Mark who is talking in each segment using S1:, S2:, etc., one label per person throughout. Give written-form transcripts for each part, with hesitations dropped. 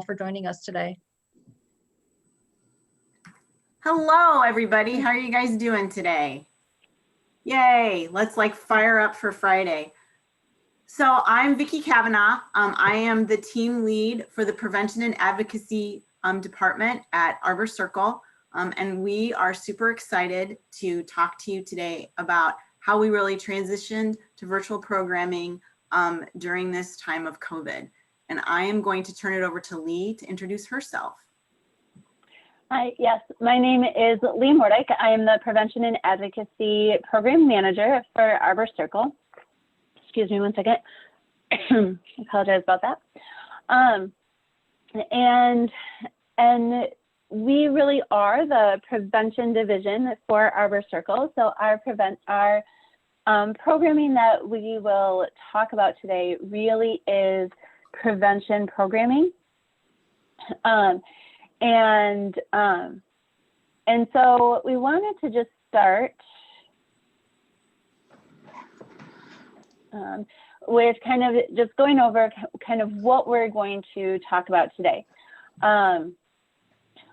S1: for joining us today.
S2: Hello, everybody. How are you guys doing today? Yay, let's like fire up for Friday. So I'm Vicki Kavanaugh. I am the team lead for the Prevention and Advocacy Department at Arbor Circle. And we are super excited to talk to you today about how we really transitioned to virtual programming during this time of COVID. And I am going to turn it over to Leigh to introduce herself.
S3: Hi, yes, my name is Leigh Moerdyke. I am the Prevention and Advocacy Program Manager for Arbor Circle. Excuse me one second. I apologize about that. And we really are the prevention division for Arbor Circle. So our programming that we will talk about today really is prevention programming. And so we wanted to just start with kind of just going over kind of what we're going to talk about today.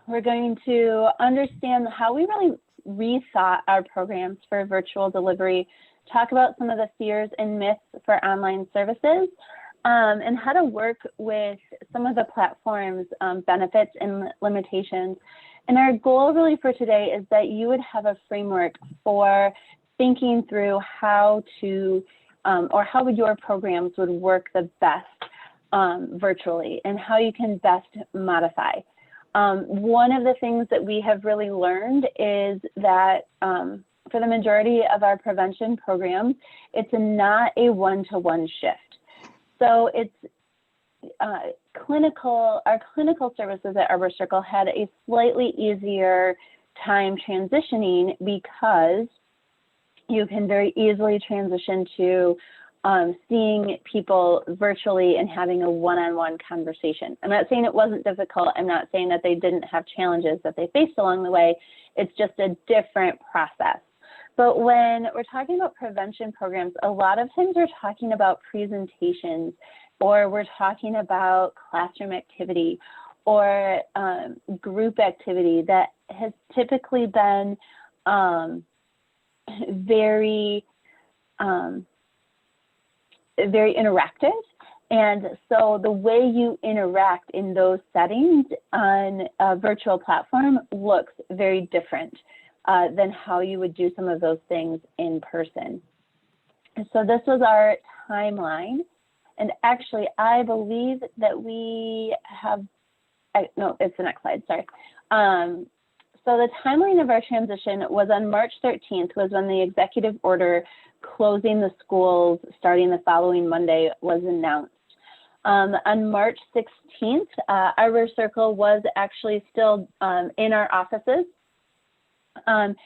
S3: We're going to understand how we really rethought our programs for virtual delivery, talk about some of the fears and myths for online services, and how to work with some of the platform's benefits and limitations. And our goal really for today is that you would have a framework for thinking through how to, or how your programs would work the best virtually and how you can best modify. One of the things that we have really learned is that for the majority of our prevention programs, it's not a one-to-one shift. So it's our clinical services at Arbor Circle had a slightly easier time transitioning because you can very easily transition to seeing people virtually and having a one-on-one conversation. I'm not saying it wasn't difficult. I'm not saying that they didn't have challenges that they faced along the way. It's just a different process. But when we're talking about prevention programs, a lot of times we're talking about presentations, or we're talking about classroom activity or group activity that has typically been very interactive. And so the way you interact in those settings on a virtual platform looks very different than how you would do some of those things in person. And so this was our timeline. And actually, I believe that we have, no, it's the next slide, sorry. So the timeline of our transition was on March 13th was when the executive order closing the schools starting the following Monday was announced. On March 16th, Arbor Circle was actually still in our offices. It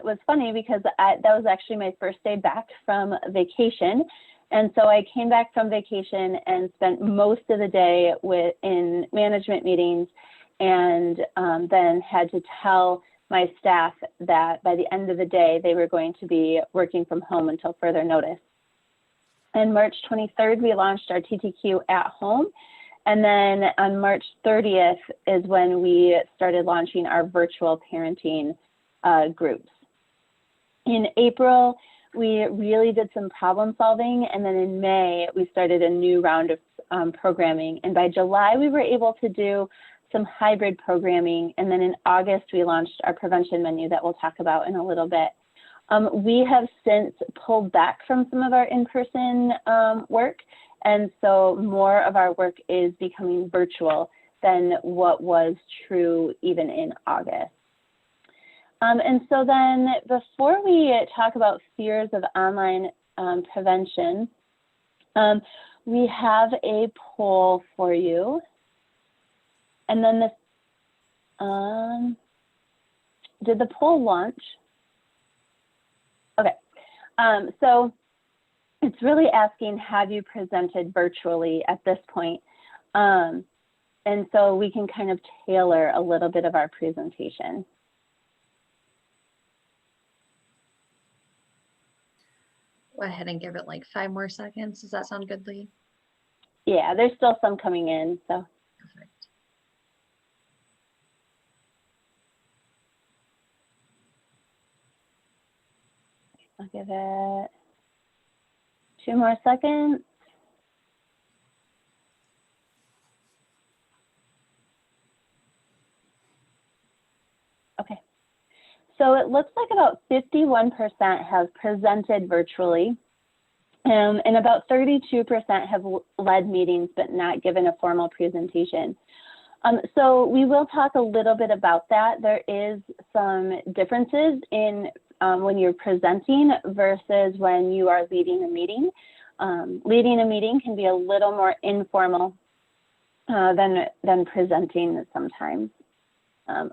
S3: was funny because that was actually my first day back from vacation. And so I came back from vacation and spent most of the day in management meetings, and then had to tell my staff that by the end of the day, they were going to be working from home until further notice. On March 23rd, we launched our TTQ at home. And then on March 30th is when we started launching our virtual parenting groups. In April, we really did some problem solving. And then in May, we started a new round of programming. And by July, we were able to do some hybrid programming. And then in August, we launched our prevention menu that we'll talk about in a little bit. We have since pulled back from some of our in-person work. And so more of our work is becoming virtual than what was true even in August. And so then before we talk about fears of online prevention, we have a poll for you. And then this, did the poll launch? Okay, so it's really asking, have you presented virtually at this point? And so we can kind of tailor a little bit of our presentation.
S1: Go ahead and give it like 5 more seconds. Does that sound good, Leigh?
S3: Yeah, there's still some coming in, so.
S1: Perfect.
S3: I'll give it 2 more seconds. Okay. So it looks like about 51% have presented virtually, and about 32% have led meetings but not given a formal presentation. So we will talk a little bit about that. There is some differences in when you're presenting versus when you are leading a meeting. Leading a meeting can be a little more informal than presenting sometimes.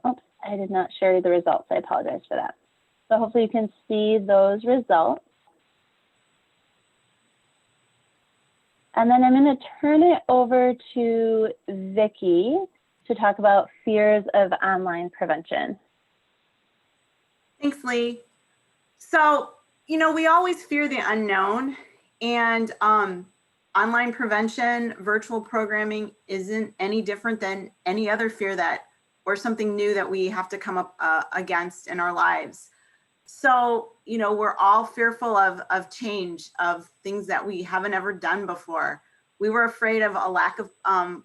S3: Oops, I did not share the results. I apologize for that. So hopefully you can see those results. And then I'm going to turn it over to Vicki to talk about fears of online prevention.
S2: Thanks, Leigh. So, you know, we always fear the unknown, and online prevention, virtual programming isn't any different than any other fear that, or something new that we have to come up against in our lives. So, you know, we're all fearful of change, of things that we haven't ever done before. We were afraid of a lack of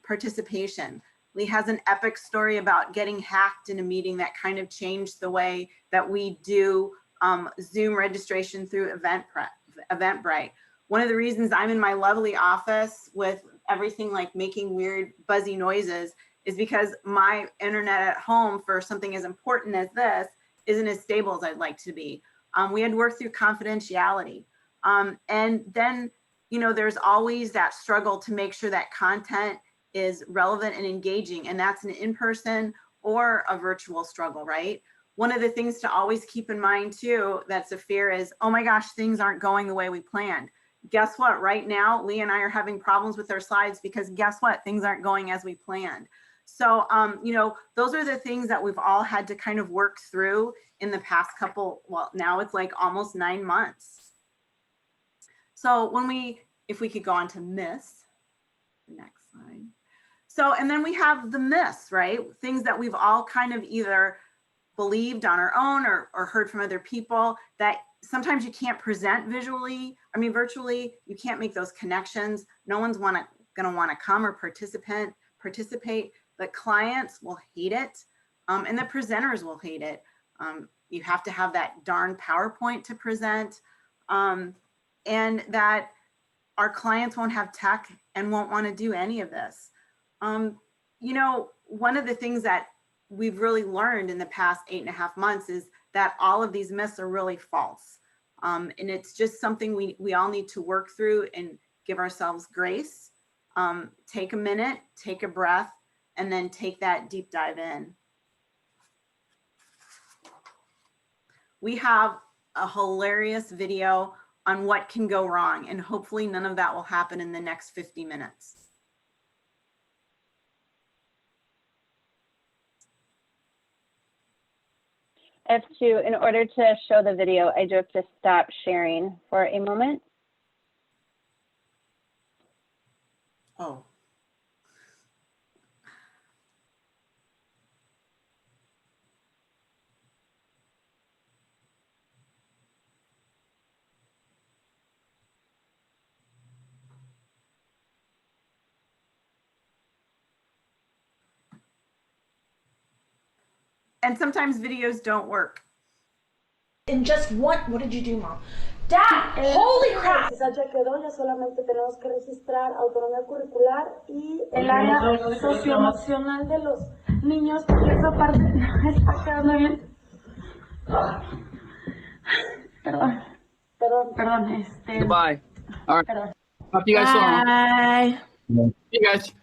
S2: participation. Leigh has an epic story about getting hacked in a meeting that kind of changed the way that we do Zoom registration through Eventbrite. One of the reasons I'm in my lovely office with everything like making weird buzzy noises is because my internet at home for something as important as this isn't as stable as I'd like to be. We had to work through confidentiality. And then, you know, there's always that struggle to make sure that content is relevant and engaging, and that's an in-person or a virtual struggle, right? One of the things to always keep in mind too, that's a fear is, oh my gosh, things aren't going the way we planned. Guess what? Right now, Leigh and I are having problems with our slides because guess what? Things aren't going as we planned. So, you know, those are the things that we've all had to kind of work through in the past couple, well, now it's like almost 9 months. So if we could go on to myths, next slide. So, and then we have the myths, right? Things that we've all kind of either believed on our own or heard from other people, that sometimes you can't present virtually, you can't make those connections. No one's gonna wanna come or participate. The clients will hate it, and the presenters will hate it. You have to have that darn PowerPoint to present, and that our clients won't have tech and won't want to do any of this. You know, one of the things that we've really learned in the past 8.5 months is that all of these myths are really false. And it's just something we all need to work through and give ourselves grace. Take a minute, take a breath, and then take that deep dive in. We have a hilarious video on what can go wrong, and hopefully none of that will happen in the next 50 minutes.
S3: In order to show the video, I do have to stop sharing for a moment.
S2: Oh. And sometimes videos don't work.
S4: In just what did you do, Mom? Dad, holy crap!
S5: Ya quedó, ya solamente tenemos que registrar autonomía curricular y el área socioemocional de los niños, porque esa parte no está quedando bien. Perdón,
S1: Goodbye. All right.
S5: Perdón.
S1: Talk to you guys soon.
S4: Bye.
S1: See you guys.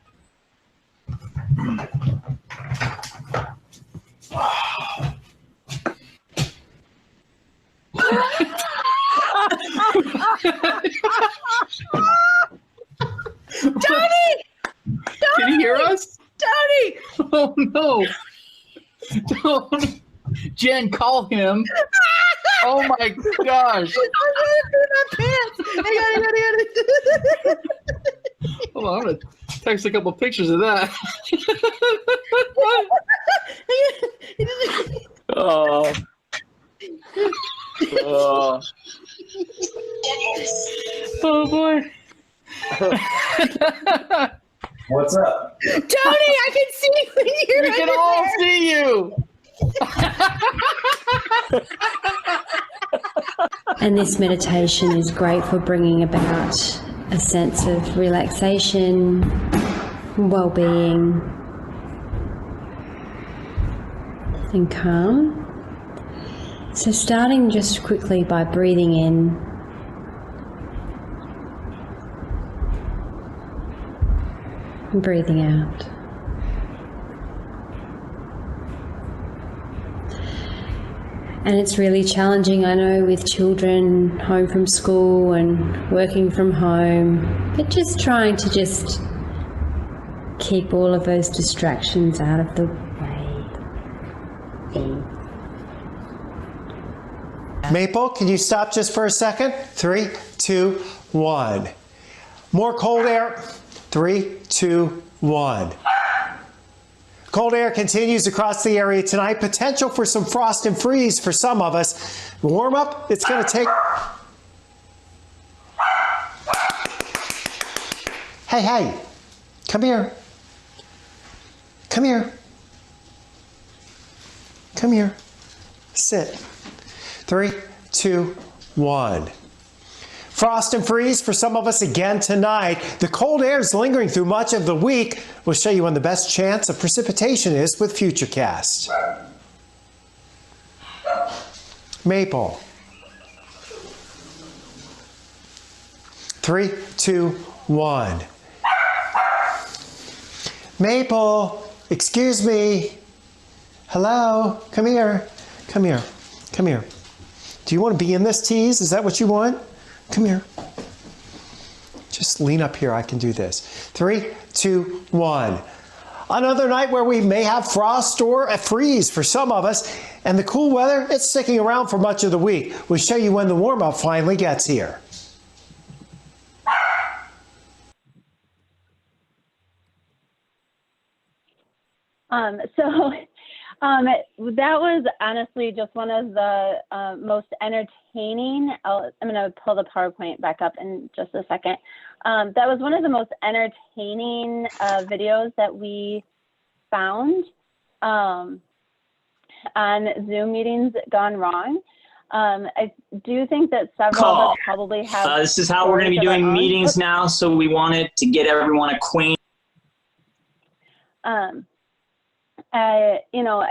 S4: Tony!
S1: Can you hear us?
S4: Tony!
S1: Oh no! Don't, Jen, call him. Oh my gosh!
S4: I got it.
S1: Hold on, I'm gonna text a couple pictures of that.
S6: Oh. Oh.
S1: Oh boy.
S7: What's up?
S4: Tony, I can see you when you're
S1: We can
S4: under
S1: all
S4: there.
S1: see you.
S8: And this meditation is great for bringing about a sense of relaxation, well-being, and calm. So starting just quickly by breathing in and breathing out. And it's really challenging, I know, with children home from school and working from home, but just trying to just keep all of those distractions out of the way.
S9: Maple, can you stop just for a second? 3, 2, 1. More cold air. 3, 2, 1. Cold air continues across the area tonight. Potential for some frost and freeze for some of us. Warm up, it's going to take... Hey, hey, come here. Come here. Come here. Sit. 3, 2, 1. Frost and freeze for some of us again tonight. The cold air is lingering through much of the week. We'll show you when the best chance of precipitation is with Futurecast. Maple. 3, 2, 1. Maple, excuse me. Hello, come here. Come here. Come here. Do you want to be in this tease? Is that what you want? Come here. Just lean up here. I can do this. 3, 2, 1. Another night where we may have frost or a freeze for some of us. And the cool weather, it's sticking around for much of the week. We'll show you when the warm-up finally gets here.
S3: That was honestly just one of the most entertaining. I'm going to pull the PowerPoint back up in just a second. That was one of the most entertaining videos that we found on Zoom meetings gone wrong. I do think that several of us probably have.
S6: This is how we're going to be doing meetings now, so we wanted to get everyone acquainted. I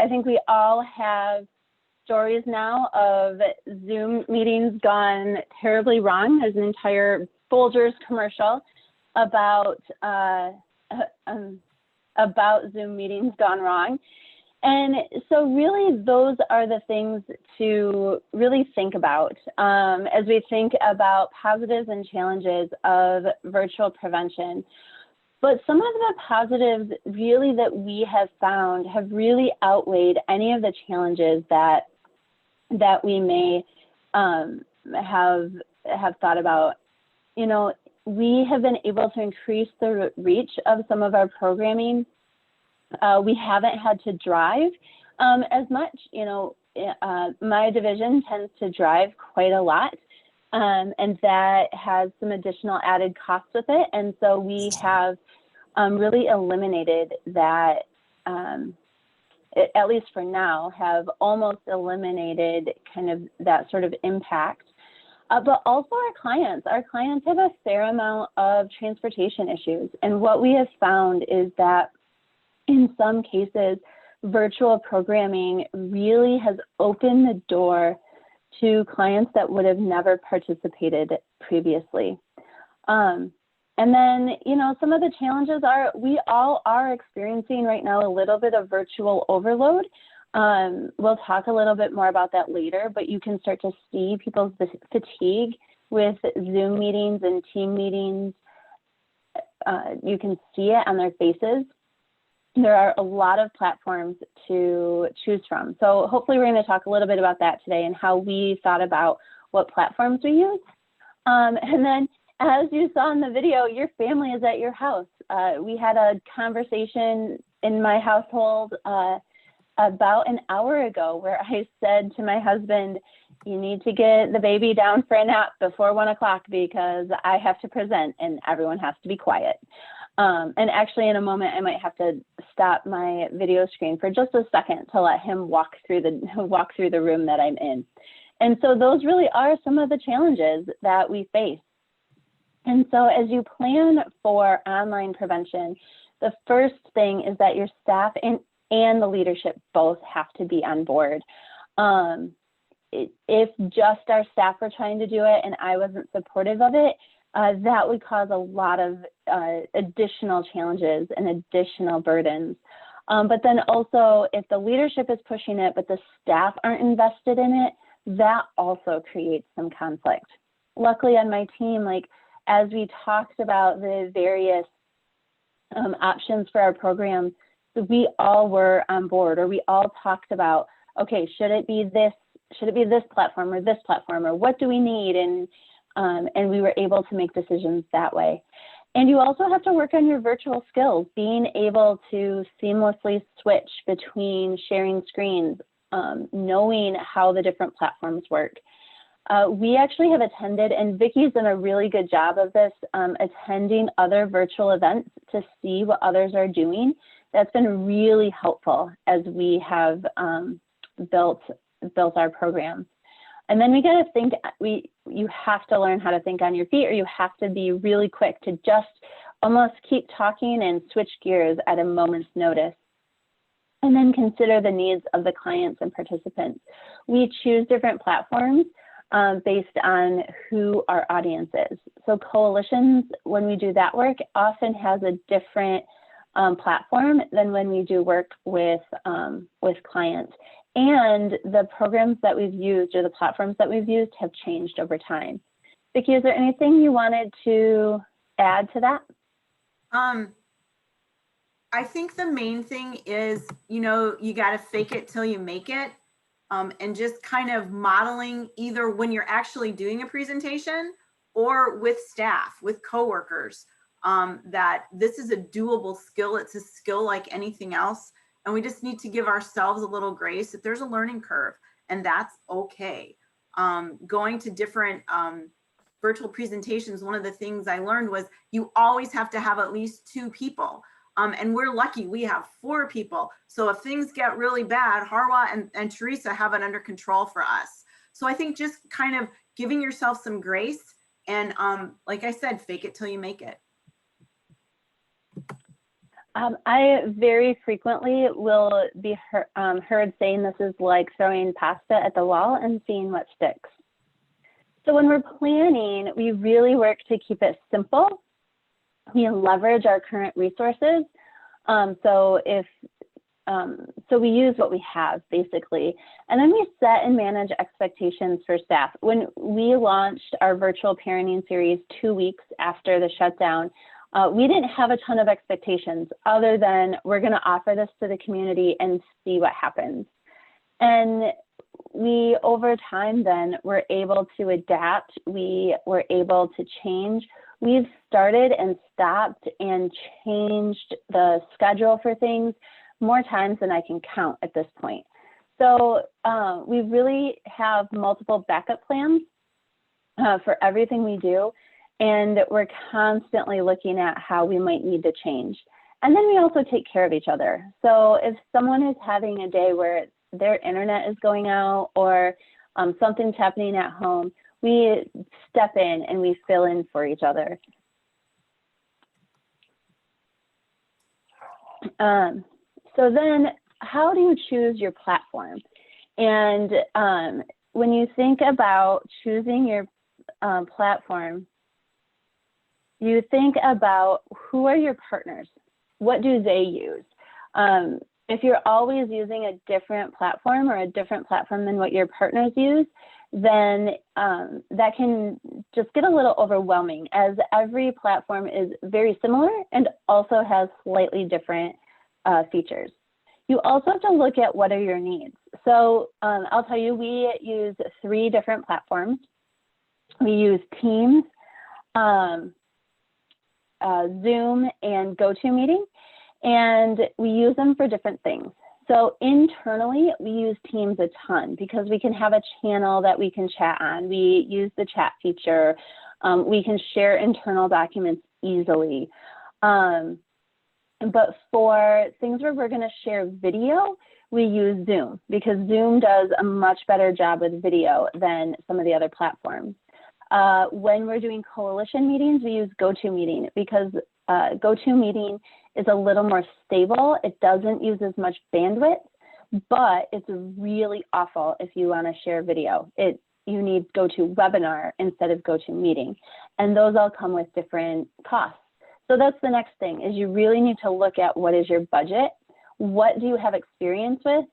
S6: think we all have stories now of Zoom meetings gone terribly wrong. There's an entire Folgers commercial about Zoom meetings gone wrong. And so really those are the things to really think about as we think about positives and challenges of virtual prevention. But some of the positives really that we have found have really outweighed any of the challenges that we may have thought about. We have been able to increase the reach of some of our programming. We haven't had to drive as much. My division tends to drive quite a lot. And that has some additional added costs with it. And so we have really eliminated that, at least for now, have almost eliminated kind of that sort of impact. But also our clients have a fair amount of transportation issues. And what we have found is that in some cases, virtual programming really has opened the door to clients that would have never participated previously. And then, some of the challenges are, we all are experiencing right now a little bit of virtual overload. We'll talk a little bit more about that later, but you can start to see people's fatigue with Zoom meetings and team meetings. You can see it on their faces. There are a lot of platforms to choose from. So hopefully we're going to talk a little bit about that today and how we thought about what platforms we use. And then
S3: as you saw in the video, your family is at your house. We had a conversation in my household about an hour ago where I said to my husband, you need to get the baby down for a nap before 1 o'clock because I have to present and everyone has to be quiet. And actually in a moment, I might have to stop my video screen for just a second to let him walk through the room that I'm in. And so those really are some of the challenges that we face. And so as you plan for online prevention, the first thing is that your staff and the leadership both have to be on board. If just our staff were trying to do it and I wasn't supportive of it, that would cause a lot of additional challenges and additional burdens. But then also, if the leadership is pushing it, but the staff aren't invested in it, that also creates some conflict. Luckily on my team, like as we talked about the various options for our program, we all were on board, or we all talked about, okay, should it be this platform, or what do we need? And we were able to make decisions that way. And you also have to work on your virtual skills, being able to seamlessly switch between sharing screens, knowing how the different platforms work. We actually have attended, and Vicky's done a really good job of this, attending other virtual events to see what others are doing. That's been really helpful as we have built our program. And then we got to think, you have to learn how to think on your feet, or you have to be really quick to just almost keep talking and switch gears at a moment's notice. And then consider the needs of the clients and participants. We choose different platforms based on who our audience is. So coalitions, when we do that work, often has a different platform than when we do work with clients. And the programs that we've used, or the platforms that we've used, have changed over time. Vicki, is there anything you wanted to add to that?
S2: I think the main thing is, you got to fake it till you make it. And just kind of modeling either when you're actually doing a presentation or with staff, with coworkers, that this is a doable skill. It's a skill like anything else. And we just need to give ourselves a little grace that there's a learning curve, and that's okay. Going to different virtual presentations, one of the things I learned was you always have to have at least 2 people. And we're lucky, we have 4 people. So if things get really bad, Harwa and Teresa have it under control for us. So I think just kind of giving yourself some grace and like I said, fake it till you make it.
S3: I very frequently will be heard saying this is like throwing pasta at the wall and seeing what sticks. So when we're planning, we really work to keep it simple. We leverage our current resources. So we use what we have, basically. And then we set and manage expectations for staff. When we launched our virtual parenting series 2 weeks after the shutdown, we didn't have a ton of expectations other than we're going to offer this to the community and see what happens. And we, over time then, were able to adapt. We were able to change. We've started and stopped and changed the schedule for things more times than I can count at this point. So we really have multiple backup plans for everything we do. And we're constantly looking at how we might need to change. And then we also take care of each other. So if someone is having a day where their internet is going out or something's happening at home, we step in and we fill in for each other. So then how do you choose your platform? And when you think about choosing your platform, you think about who are your partners? What do they use? If you're always using a different platform or a different platform than what your partners use, then that can just get a little overwhelming, as every platform is very similar and also has slightly different features. You also have to look at what are your needs. So I'll tell you, we use 3 different platforms. We use Teams, Zoom and GoToMeeting, and we use them for different things. So internally, we use Teams a ton because we can have a channel that we can chat on. We use the chat feature. We can share internal documents easily. But for things where we're going to share video, we use Zoom because Zoom does a much better job with video than some of the other platforms. When we're doing coalition meetings, we use GoToMeeting because GoToMeeting is a little more stable. It doesn't use as much bandwidth, but it's really awful if you want to share video. You need GoToWebinar instead of GoToMeeting, and those all come with different costs. So that's the next thing, is you really need to look at what is your budget, what do you have experience with.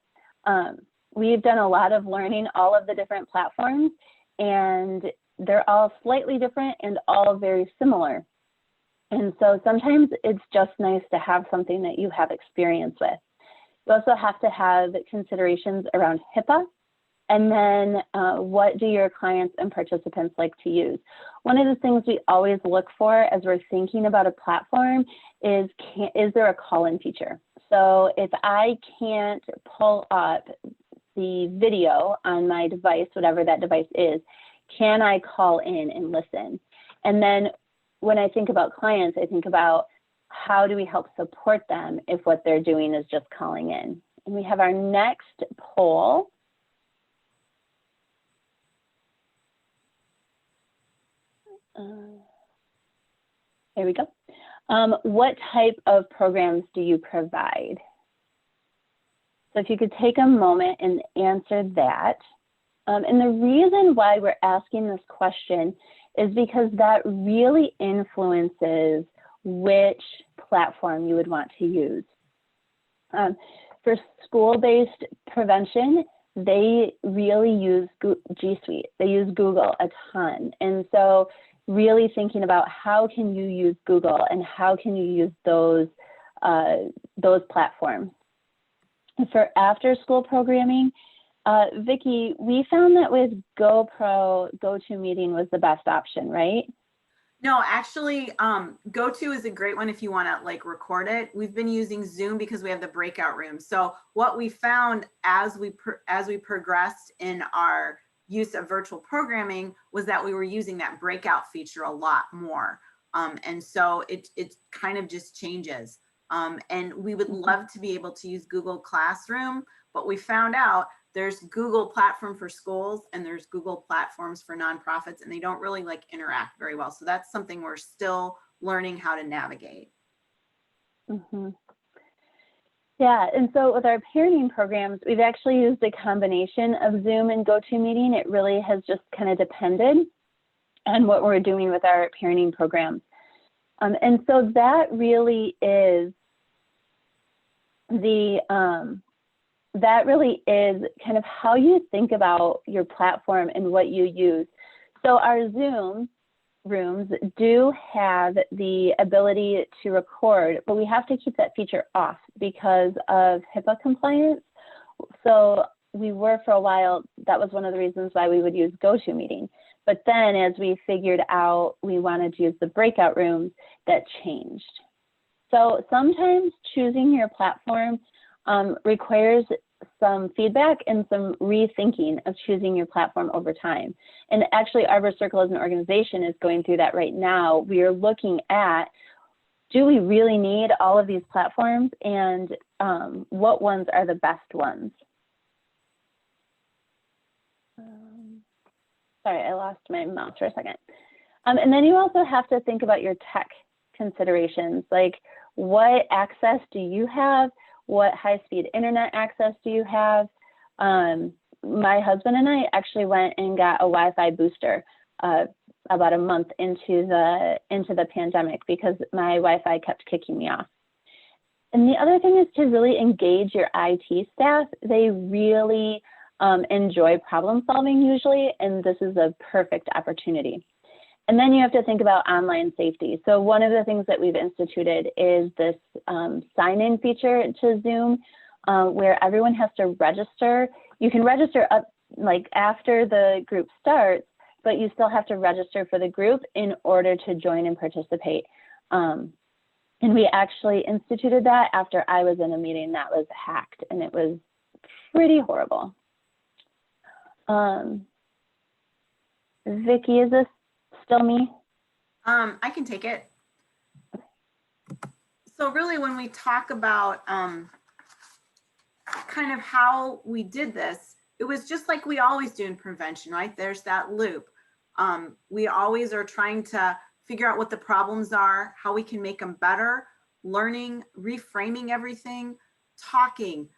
S3: We've done a lot of learning all of the different platforms, and they're all slightly different and all very similar. And so sometimes it's just nice to have something that you have experience with. You also have to have considerations around HIPAA, and then what do your clients and participants like to use? One of the things we always look for as we're thinking about a platform is there a call-in feature? So if I can't pull up the video on my device, whatever that device is, can I call in and listen? And then when I think about clients, I think about how do we help support them if what they're doing is just calling in. And we have our next poll. There we go. What type of programs do you provide? So if you could take a moment and answer that. And the reason why we're asking this question is because that really influences which platform you would want to use. For school-based prevention, they really use G Suite. They use Google a ton. And so really thinking about how can you use Google and how can you use those platforms. For after-school programming, Vicki, we found that with GoToMeeting was the best option, right?
S2: No, actually, GoTo is a great one if you want to like record it. We've been using Zoom because we have the breakout room. So what we found as we progressed in our use of virtual programming was that we were using that breakout feature a lot more. And so it kind of just changes. And we would love to be able to use Google Classroom, but we found out there's Google platform for schools and there's Google platforms for nonprofits, and they don't really like interact very well. So that's something we're still learning how to navigate.
S3: Mm-hmm. Yeah, and so with our parenting programs, we've actually used a combination of Zoom and GoToMeeting. It really has just kind of depended on what we're doing with our parenting programs. And so that really is kind of how you think about your platform and what you use. So our Zoom rooms do have the ability to record, but we have to keep that feature off because of HIPAA compliance. So we were for a while, that was one of the reasons why we would use GoToMeeting. But then as we figured out we wanted to use the breakout rooms, that changed. So sometimes choosing your platform requires some feedback and some rethinking of choosing your platform over time. And actually, Arbor Circle as an organization is going through that right now. We are looking at, do we really need all of these platforms, and what ones are the best ones? Sorry, I lost my mouse for a second. And then you also have to think about your tech considerations, like what access do you have? What high-speed internet access do you have? My husband and I actually went and got a Wi-Fi booster about a month into the pandemic because my Wi-Fi kept kicking me off. And the other thing is to really engage your IT staff. They really enjoy problem solving usually, and this is a perfect opportunity. And then you have to think about online safety. So one of the things that we've instituted is this sign-in feature to Zoom where everyone has to register. You can register up like after the group starts, but you still have to register for the group in order to join and participate. And we actually instituted that after I was in a meeting that was hacked, and it was pretty horrible. Vicki, is this still me?
S2: I can take it. So really, when we talk about kind of how we did this, it was just like we always do in prevention, right? There's that loop. We always are trying to figure out what the problems are, how we can make them better, learning, reframing everything, talking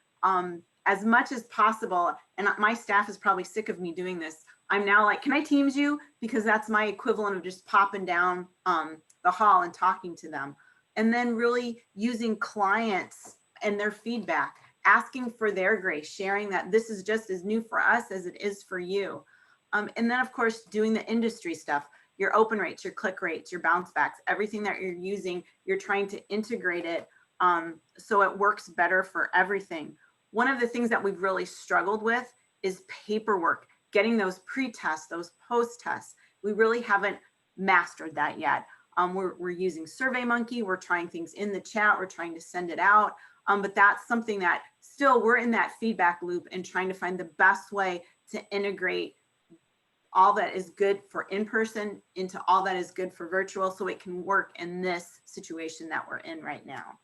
S2: as much as possible. And my staff is probably sick of me doing this. I'm now like, can I Teams you? Because that's my equivalent of just popping down the hall and talking to them. And then really using clients and their feedback, asking for their grace, sharing that this is just as new for us as it is for you. And then of course, doing the industry stuff, your open rates, your click rates, your bounce backs, everything that you're using, you're trying to integrate it so it works better for everything. One of the things that we've really struggled with is paperwork, getting those pre-tests, those post-tests. We really haven't mastered that yet. We're using SurveyMonkey, we're trying things in the chat, we're trying to send it out, but that's something that still we're in that feedback loop and trying to find the best way to integrate all that is good for in-person into all that is good for virtual so it can work in this situation that we're in right now.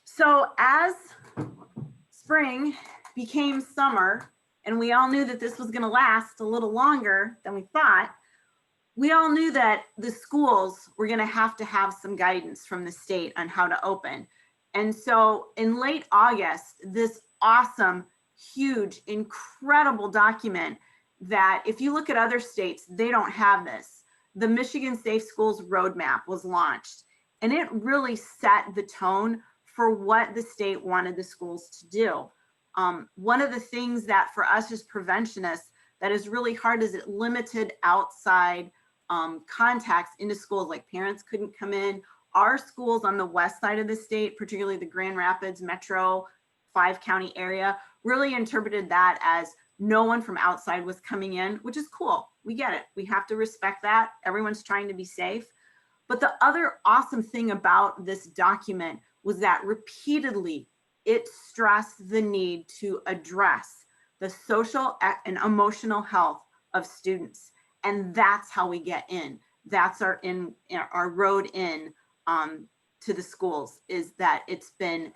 S2: So as spring became summer and we all knew that this was going to last a little longer than we thought, we all knew that the schools were going to have some guidance from the state on how to open. And so in late August, this awesome, huge, incredible document that if you look at other states, they don't have this. The Michigan Safe Schools Roadmap was launched, and it really set the tone for what the state wanted the schools to do. One of the things that for us as preventionists that is really hard is it limited outside contacts into schools, like parents couldn't come in. Our schools on the west side of the state, particularly the Grand Rapids metro 5-county area, really interpreted that as no one from outside was coming in, which is cool. We get it. We have to respect that. Everyone's trying to be safe. But the other awesome thing about this document was that repeatedly it stressed the need to address the social and emotional health of students. And that's how we get in. That's our road in to the schools, is that it's been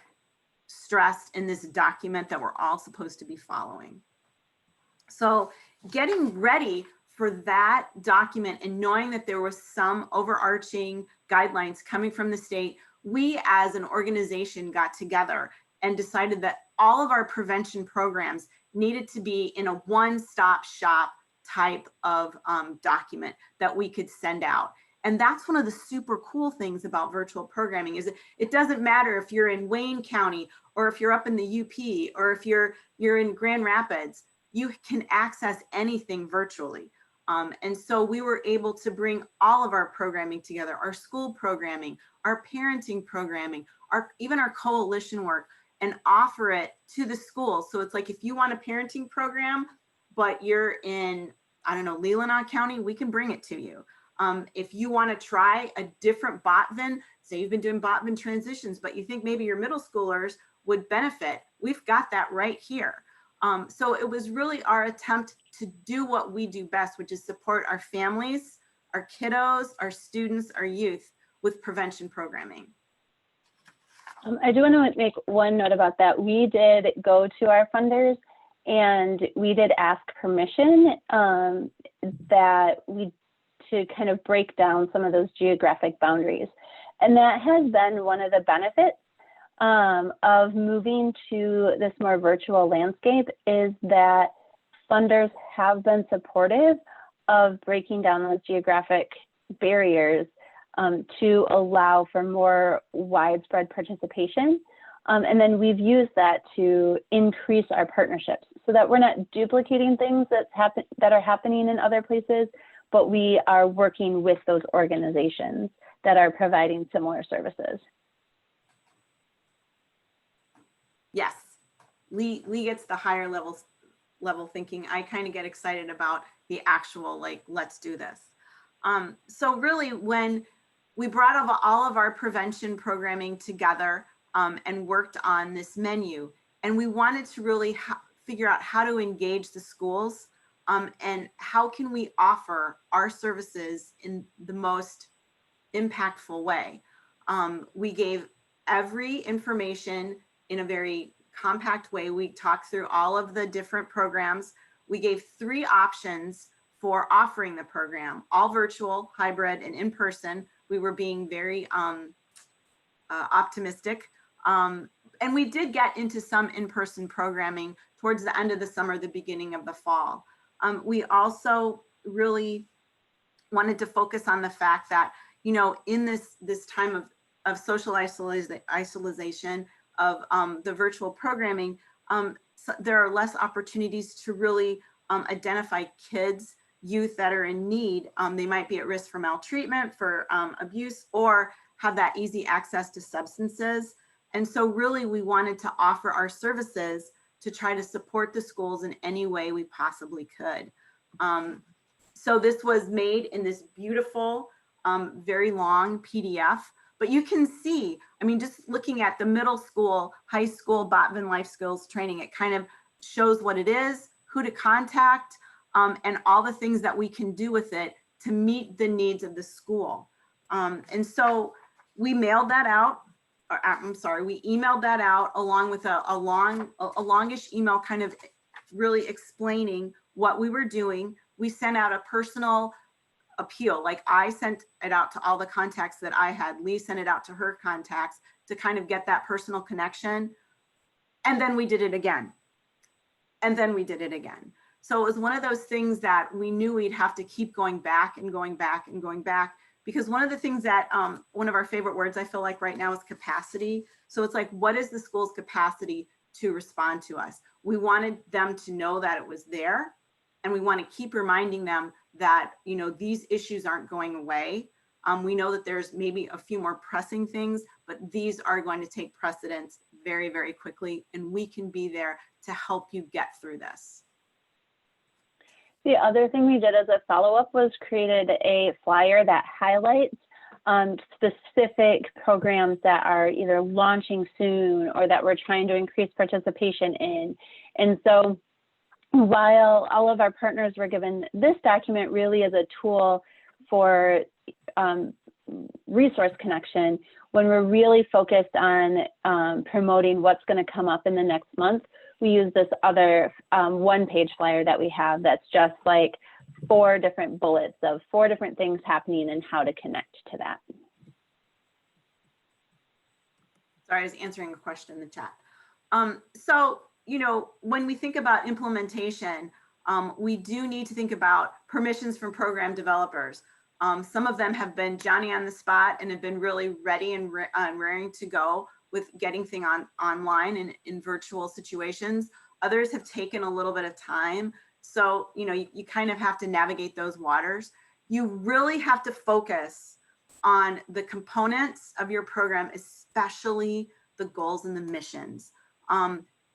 S2: stressed in this document that we're all supposed to be following. So getting ready for that document and knowing that there was some overarching guidelines coming from the state, we as an organization got together and decided that all of our prevention programs needed to be in a one-stop shop type of document that we could send out. And that's one of the super cool things about virtual programming is it doesn't matter if you're in Wayne County or if you're up in the UP or if you're in Grand Rapids, you can access anything virtually. And so we were able to bring all of our programming together, our school programming, our parenting programming, even our coalition work, and offer it to the schools. So it's like, if you want a parenting program, but you're in, I don't know, Leelanau County, we can bring it to you. If you want to try a different BOTVIN, say you've been doing BOTVIN transitions, but you think maybe your middle schoolers would benefit, we've got that right here. So it was really our attempt to do what we do best, which is support our families, our kiddos, our students, our youth with prevention programming.
S3: I do want to make one note about that. We did go to our funders and we did ask permission to kind of break down some of those geographic boundaries. And that has been one of the benefits of moving to this more virtual landscape, is that funders have been supportive of breaking down those geographic barriers to allow for more widespread participation. And then we've used that to increase our partnerships so that we're not duplicating things that are happening in other places, but we are working with those organizations that are providing similar services.
S2: Yes, Leigh gets the higher level level thinking, I kind of get excited about the actual, like, let's do this. So really, when we brought all of our prevention programming together and worked on this menu, and we wanted to really figure out how to engage the schools and how can we offer our services in the most impactful way. We gave every information in a very compact way. We talked through all of the different programs. We gave 3 options for offering the program, all virtual, hybrid, and in person. We were being very optimistic. And we did get into some in-person programming towards the end of the summer, the beginning of the fall. We also really wanted to focus on the fact that, you know, in this time of social isolation of the virtual programming, so there are less opportunities to really identify kids, youth that are in need. They might be at risk for maltreatment, for abuse, or have that easy access to substances. And so really we wanted to offer our services to try to support the schools in any way we possibly could. So this was made in this beautiful, very long PDF, but you can see, I mean, just looking at the middle school, high school, Botman life skills training, it kind of shows what it is, who to contact, and all the things that we can do with it to meet the needs of the school. And so we mailed that out. We emailed that out along with a longish email kind of really explaining what we were doing. We sent out a personal appeal. Like I sent it out to all the contacts that I had. Leigh sent it out to her contacts to kind of get that personal connection. And then we did it again. And then we did it again. So it was one of those things that we knew we'd have to keep going back and going back and going back, because one of the things that one of our favorite words I feel like right now is capacity. So it's like, what is the school's capacity to respond to us? We wanted them to know that it was there, and we want to keep reminding them that, you know, these issues aren't going away. We know that there's maybe a few more pressing things, but these are going to take precedence very, very quickly, and we can be there to help you get through this.
S3: The other thing we did as a follow-up was created a flyer that highlights specific programs that are either launching soon or that we're trying to increase participation in. And so while all of our partners were given this document really as a tool for resource connection, when we're really focused on promoting what's going to come up in the next month, we use this other one-page flyer that we have that's just like 4 different bullets of 4 different things happening and how to connect to that.
S2: Sorry, I was answering a question in the chat. So, you know, when we think about implementation, we do need to think about permissions from program developers. Some of them have been Johnny on the spot and have been really ready and raring to go with getting things online and in virtual situations. Others have taken a little bit of time. So, you know, you kind of have to navigate those waters. You really have to focus on the components of your program, especially the goals and the missions.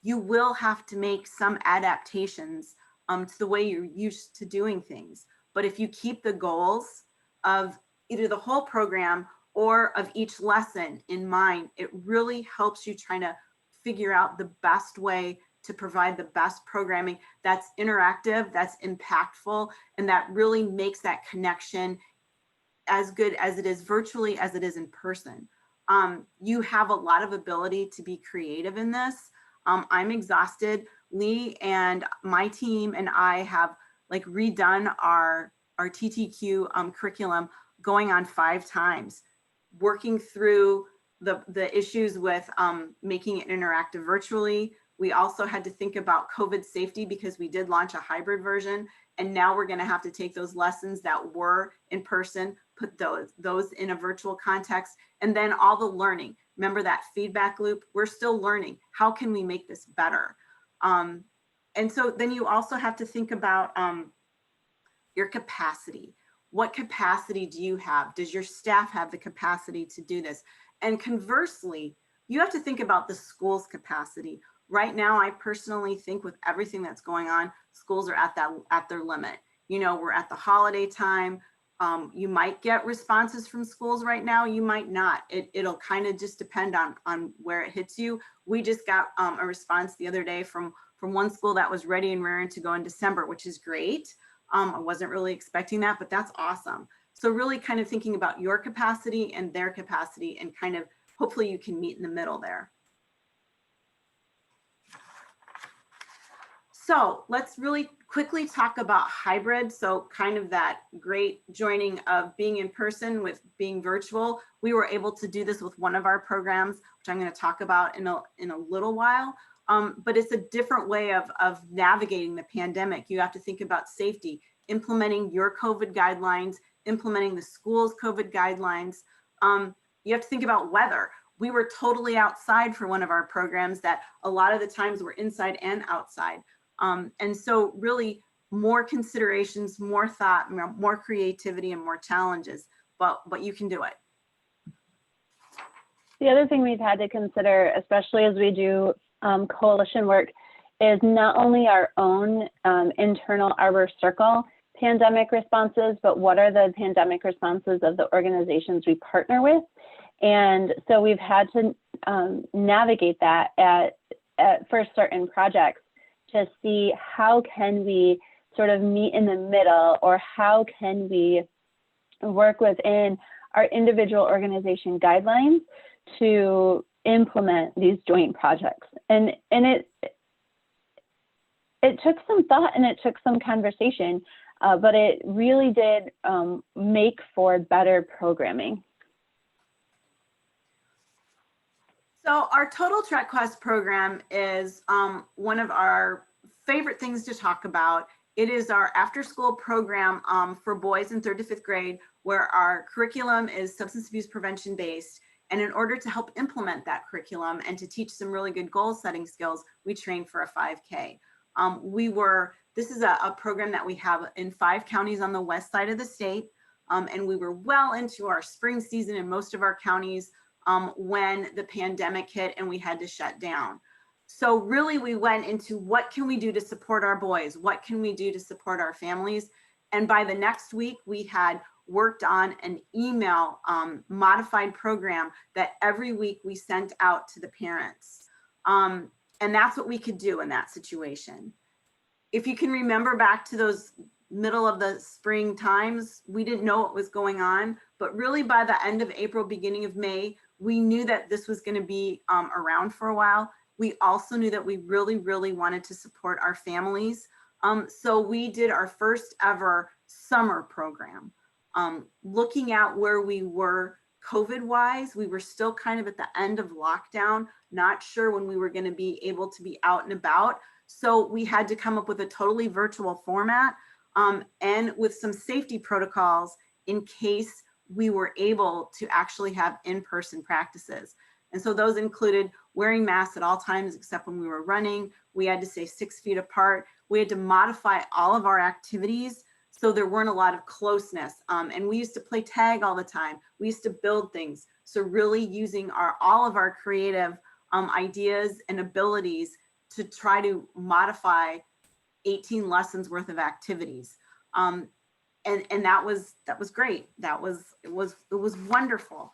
S2: You will have to make some adaptations to the way you're used to doing things. But if you keep the goals of either the whole program or of each lesson in mind, it really helps you trying to figure out the best way to provide the best programming that's interactive, that's impactful, and that really makes that connection as good as it is virtually as it is in person. You have a lot of ability to be creative in this. I'm exhausted. Leigh and my team and I have like redone our TTQ curriculum going on 5 times, working through the issues with making it interactive virtually. We also had to think about COVID safety because we did launch a hybrid version. And now we're gonna have to take those lessons that were in person, put those in a virtual context, and then all the learning. Remember that feedback loop? We're still learning. How can we make this better? And so then you also have to think about your capacity. What capacity do you have? Does your staff have the capacity to do this? And conversely, you have to think about the school's capacity. Right now, I personally think with everything that's going on, schools are at their limit. You know, we're at the holiday time. You might get responses from schools right now. You might not. It'll kind of just depend on where it hits you. We just got a response the other day from one school that was ready and raring to go in December, which is great. I wasn't really expecting that, but that's awesome. So really kind of thinking about your capacity and their capacity, and kind of hopefully you can meet in the middle there. So let's really quickly talk about hybrid. So kind of that great joining of being in person with being virtual. We were able to do this with one of our programs, which I'm going to talk about in a little while. But it's a different way of navigating the pandemic. You have to think about safety, implementing your COVID guidelines, implementing the school's COVID guidelines. You have to think about weather. We were totally outside for one of our programs that a lot of the times were inside and outside. And so really more considerations, more thought, more creativity, and more challenges, but you can do it.
S3: The other thing we've had to consider, especially as we do coalition work, is not only our own internal Arbor Circle pandemic responses, but what are the pandemic responses of the organizations we partner with. And so we've had to navigate that for certain projects to see how can we sort of meet in the middle, or how can we work within our individual organization guidelines to implement these joint projects. And it took some thought and it took some conversation, but it really did make for better programming.
S2: So our Total Trek Quest program is one of our favorite things to talk about. It is our after-school program for boys in 3rd to 5th grade, where our curriculum is substance abuse prevention based. And in order to help implement that curriculum and to teach some really good goal setting skills, we train for a 5K. This is a program that we have in 5 counties on the west side of the state. And we were well into our spring season in most of our counties when the pandemic hit and we had to shut down. So really we went into what can we do to support our boys? What can we do to support our families? And by the next week, we had worked on an email modified program that every week we sent out to the parents. And that's what we could do in that situation. If you can remember back to those middle of the spring times, we didn't know what was going on, but really by the end of April, beginning of May, we knew that this was going to be around for a while. We also knew that we really, really wanted to support our families. So we did our first ever summer program. Looking at where we were COVID-wise, we were still kind of at the end of lockdown, not sure when we were going to be able to be out and about. So we had to come up with a totally virtual format and with some safety protocols in case we were able to actually have in-person practices. And so those included wearing masks at all times except when we were running. We had to stay 6 feet apart. We had to modify all of our activities so there weren't a lot of closeness. And we used to play tag all the time. We used to build things. So really using all of our creative ideas and abilities to try to modify 18 lessons worth of activities. And that was great. It was wonderful.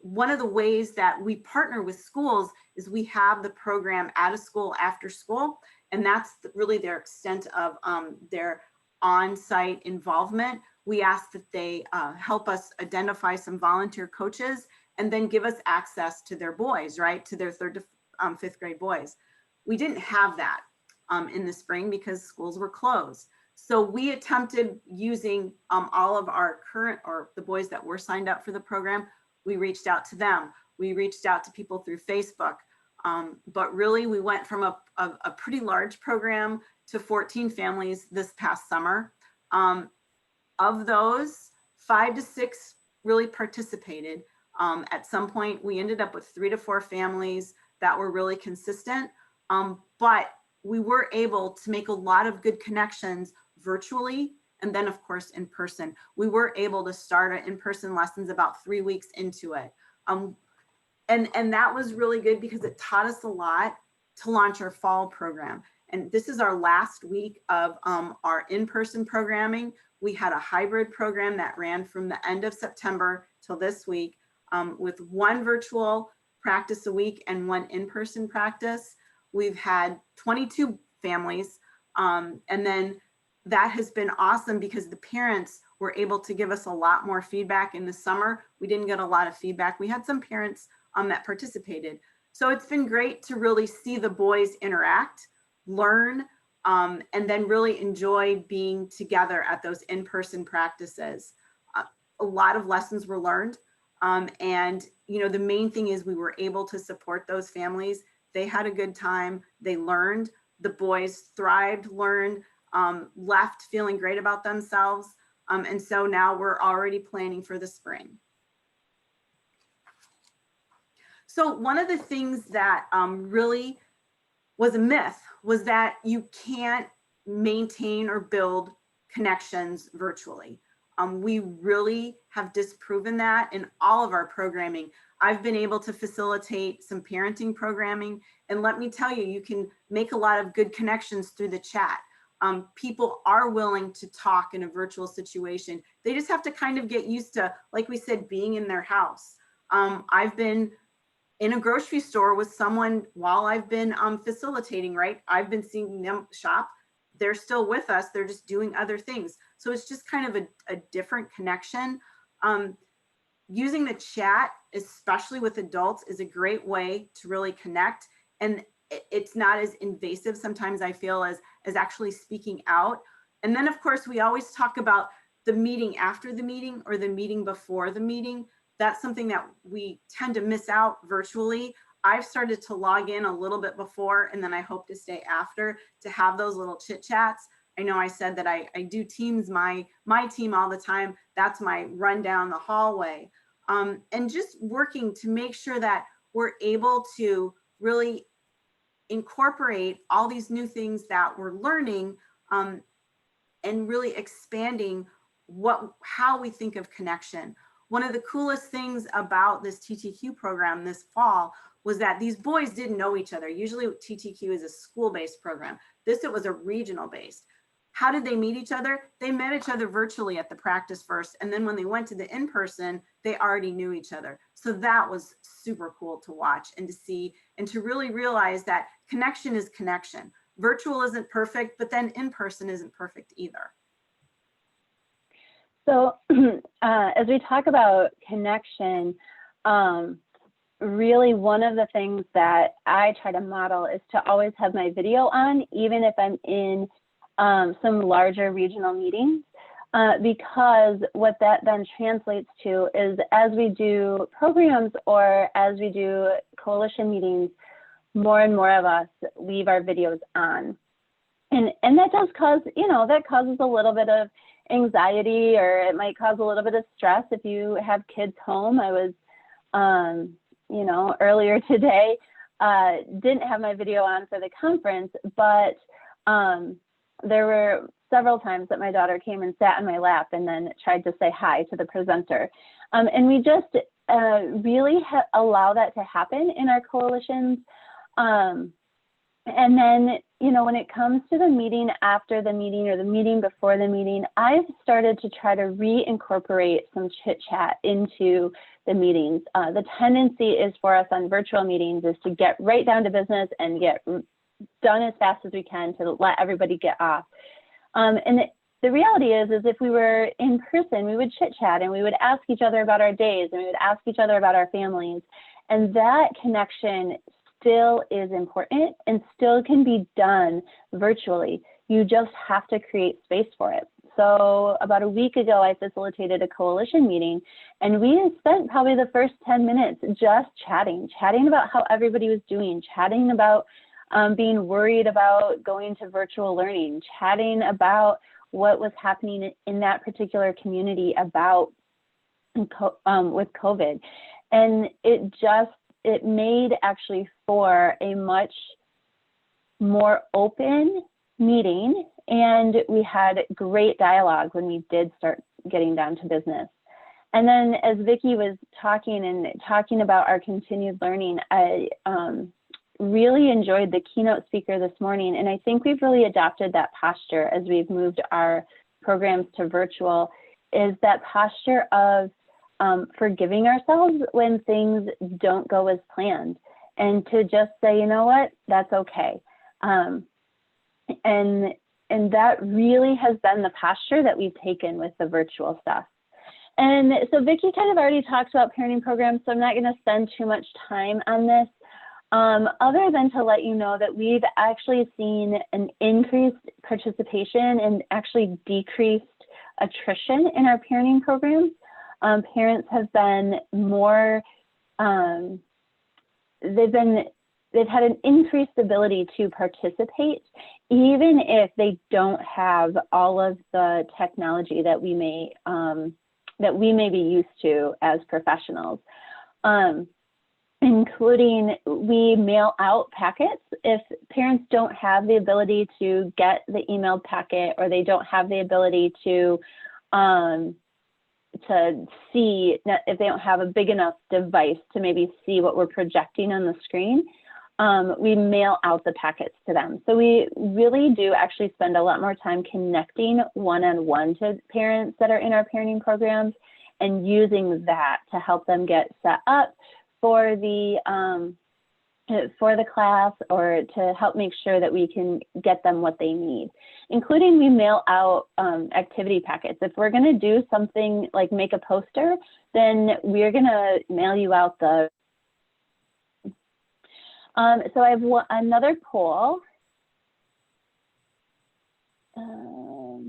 S2: One of the ways that we partner with schools is we have the program at a school after school, and that's really their extent of their on-site involvement. We ask that they help us identify some volunteer coaches and then give us access to their boys, right? To their 3rd to 5th grade boys. We didn't have that in the spring because schools were closed. So we attempted using all of our current, or the boys that were signed up for the program, we reached out to them. We reached out to people through Facebook. But really we went from a pretty large program to 14 families this past summer. Of those, 5 to 6 really participated. At some point, we ended up with 3 to 4 families that were really consistent. But we were able to make a lot of good connections virtually, and then of course in person. We were able to start our in-person lessons about 3 weeks into it. And that was really good because it taught us a lot to launch our fall program. And this is our last week of our in-person programming. We had a hybrid program that ran from the end of September till this week, with one virtual practice a week and one in-person practice. We've had 22 families, and then that has been awesome because the parents were able to give us a lot more feedback. In the summer, we didn't get a lot of feedback. We had some parents that participated. So it's been great to really see the boys interact, learn, and then really enjoy being together at those in-person practices. A lot of lessons were learned. And the main thing is we were able to support those families. They had a good time. They learned. The boys thrived, learned, left feeling great about themselves. And so now we're already planning for the spring. So one of the things that really was a myth was that you can't maintain or build connections virtually. We really have disproven that in all of our programming. I've been able to facilitate some parenting programming, and let me tell you, you can make a lot of good connections through the chat. People are willing to talk in a virtual situation. They just have to kind of get used to, like we said, being in their house. I've been in a grocery store with someone while I've been facilitating, right? I've been seeing them shop. They're still with us. They're just doing other things. So it's just kind of a different connection. Using the chat, especially with adults, is a great way to really connect. And it's not as invasive sometimes, I feel, as actually speaking out. And then of course, we always talk about the meeting after the meeting or the meeting before the meeting. That's something that we tend to miss out virtually. I've started to log in a little bit before, and then I hope to stay after to have those little chit chats. I know I said that I do Teams, my team all the time. That's my run down the hallway. And just working to make sure that we're able to really incorporate all these new things that we're learning, and really expanding how we think of connection. One of the coolest things about this TTQ program this fall was that these boys didn't know each other. Usually TTQ is a school-based program. It was a regional based. How did they meet each other? They met each other virtually at the practice first. And then when they went to the in-person, they already knew each other. So that was super cool to watch and to see, and to really realize that connection is connection. Virtual isn't perfect, but then in-person isn't perfect either.
S3: So as we talk about connection, really one of the things that I try to model is to always have my video on, even if I'm in some larger regional meetings, because what that then translates to is as we do programs or as we do coalition meetings, more and more of us leave our videos on. And that does cause, that causes a little bit of anxiety, or it might cause a little bit of stress if you have kids home. I was, earlier today, didn't have my video on for the conference, but there were several times that my daughter came and sat in my lap and then tried to say hi to the presenter. And we just really allow that to happen in our coalitions. And then, when it comes to the meeting after the meeting or the meeting before the meeting, I've started to try to reincorporate some chit chat into the meetings. The tendency is for us on virtual meetings is to get right down to business and get done as fast as we can to let everybody get off. And the reality is if we were in person, we would chit chat and we would ask each other about our days and we would ask each other about our families. And that connection still is important and still can be done virtually. You just have to create space for it. So about a week ago, I facilitated a coalition meeting, and we spent probably the first 10 minutes just chatting about how everybody was doing, chatting about being worried about going to virtual learning, chatting about what was happening in that particular community about with COVID. And it made actually for a much more open meeting, and we had great dialogue when we did start getting down to business. And then as Vicki was talking about our continued learning, I really enjoyed the keynote speaker this morning, and I think we've really adopted that posture as we've moved our programs to virtual, is that posture of forgiving ourselves when things don't go as planned, and to just say, you know what, that's okay. And that really has been the posture that we've taken with the virtual stuff. And so Vicki kind of already talked about parenting programs, so I'm not going to spend too much time on this, other than to let you know that we've actually seen an increased participation and actually decreased attrition in our parenting programs. Parents have been more, they've had an increased ability to participate, even if they don't have all of the technology that we may be used to as professionals, including we mail out packets. If parents don't have the ability to get the emailed packet, or they don't have the ability to see, if they don't have a big enough device to maybe see what we're projecting on the screen, we mail out the packets to them. So we really do actually spend a lot more time connecting one-on-one to parents that are in our parenting programs, and using that to help them get set up for the class, or to help make sure that we can get them what they need, including we mail out activity packets. If we're going to do something like make a poster, then we're going to mail you out the so I have another poll. Oh,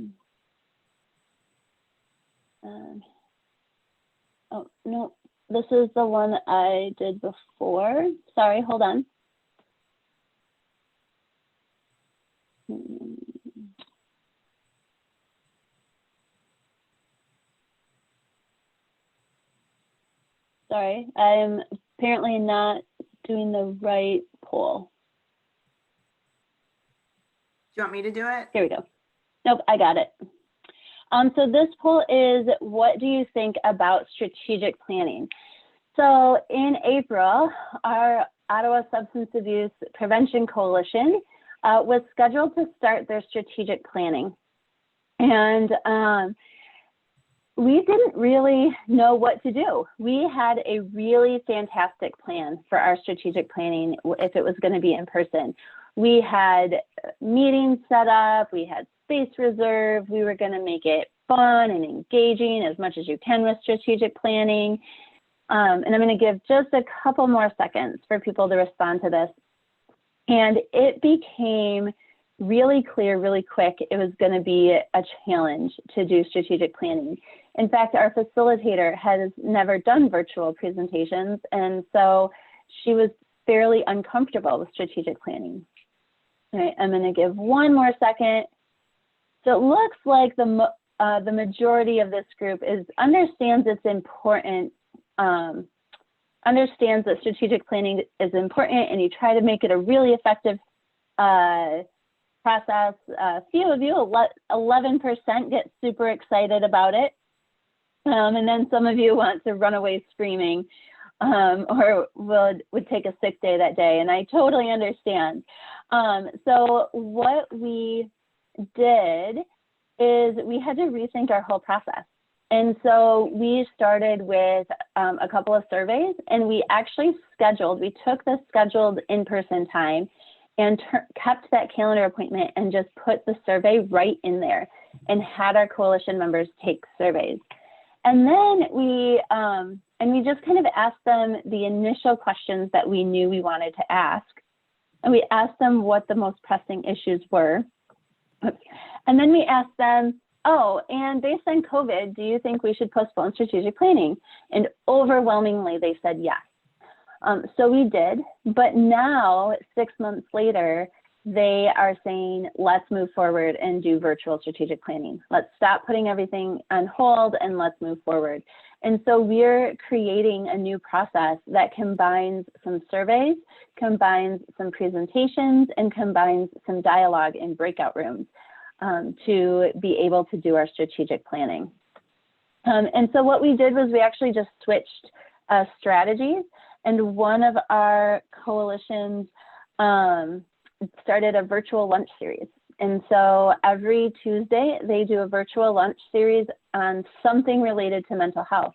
S3: no, this is the one I did before. Sorry, hold on. Sorry, I'm apparently not doing the right poll.
S2: Do you want me to do it?
S3: Here we go. Nope, I got it. So this poll is, what do you think about strategic planning? So in April, our Ottawa Substance Abuse Prevention Coalition was scheduled to start their strategic planning. And we didn't really know what to do. We had a really fantastic plan for our strategic planning if it was going to be in person. We had meetings set up, we had space reserved, we were going to make it fun and engaging as much as you can with strategic planning. And I'm going to give just a couple more seconds for people to respond to this. And it became really clear really quick it was going to be a challenge to do strategic planning. In fact, our facilitator has never done virtual presentations, and so she was fairly uncomfortable with strategic planning. All right, I'm going to give one more second. So it looks like the majority of this group understands it's important, understands that strategic planning is important, and you try to make it a really effective process. A few of you, 11%, get super excited about it. And then some of you want to run away screaming, or would take a sick day that day, and I totally understand. So what we did is we had to rethink our whole process. And so we started with a couple of surveys, and we actually we took the scheduled in-person time and kept that calendar appointment and just put the survey right in there and had our coalition members take surveys. And then we just kind of asked them the initial questions that we knew we wanted to ask. And we asked them what the most pressing issues were. And then we asked them, oh, and based on COVID, do you think we should postpone strategic planning? And overwhelmingly, they said yes. So we did, but now 6 months later, they are saying, let's move forward and do virtual strategic planning. Let's stop putting everything on hold and let's move forward. And so we're creating a new process that combines some surveys, combines some presentations, and combines some dialogue in breakout rooms to be able to do our strategic planning. And so what we did was we actually just switched strategies. And one of our coalitions started a virtual lunch series. And so every Tuesday, they do a virtual lunch series on something related to mental health.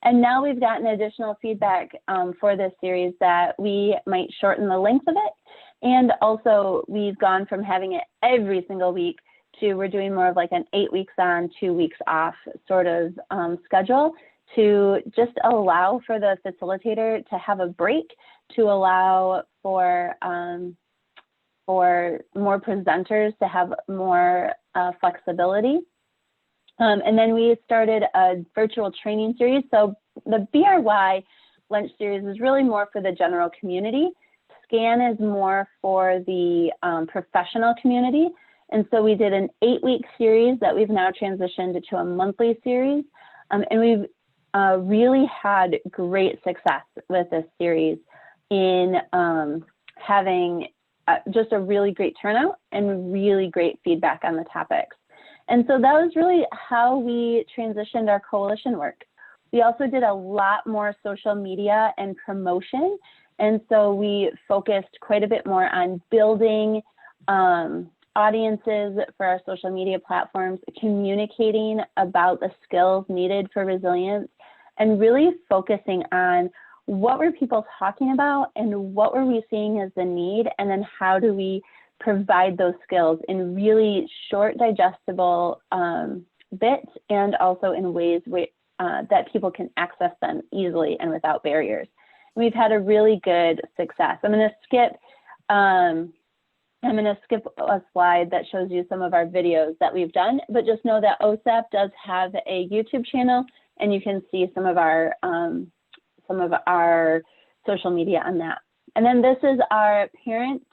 S3: And now we've gotten additional feedback for this series that we might shorten the length of it. And also we've gone from having it every single week to we're doing more of like an 8 weeks on, 2 weeks off sort of schedule to just allow for the facilitator to have a break, to allow for more presenters to have more flexibility. And then we started a virtual training series. So the BRY lunch series is really more for the general community. SCAN is more for the professional community. And so we did an 8-week series that we've now transitioned to a monthly series. And we've really had great success with this series in having just a really great turnout and really great feedback on the topics. And so that was really how we transitioned our coalition work. We also did a lot more social media and promotion. And so we focused quite a bit more on building audiences for our social media platforms, communicating about the skills needed for resilience, and really focusing on what were people talking about and what were we seeing as the need, and then how do we provide those skills in really short, digestible bits, and also in ways that people can access them easily and without barriers. And we've had a really good success. I'm going to skip a slide that shows you some of our videos that we've done, but just know that OSAP does have a YouTube channel, and you can see some of our social media on that. And then this is our parent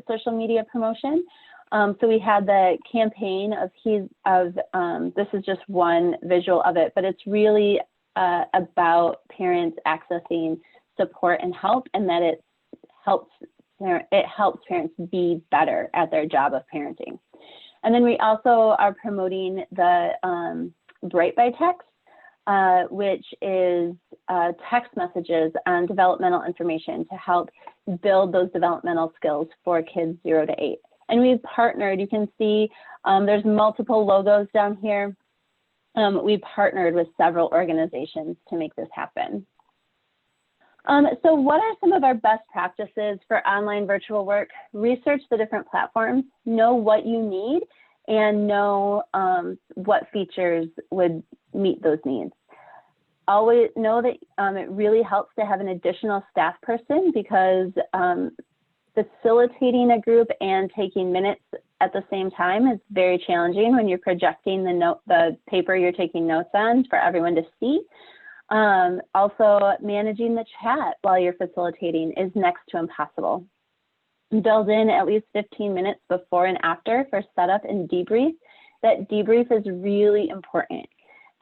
S3: social media promotion. So we had the campaign this is just one visual of it, but it's really about parents accessing support and help, and that it helps parents be better at their job of parenting. And then we also are promoting the Bright by Text, which is text messages on developmental information to help build those developmental skills for kids 0 to 8. And we've partnered, you can see there's multiple logos down here. We've partnered with several organizations to make this happen. So what are some of our best practices for online virtual work? Research the different platforms, know what you need, and know what features would meet those needs. Always know that it really helps to have an additional staff person, because facilitating a group and taking minutes at the same time is very challenging when you're projecting the paper you're taking notes on for everyone to see. Also, managing the chat while you're facilitating is next to impossible. Build in at least 15 minutes before and after for setup and debrief. That debrief is really important.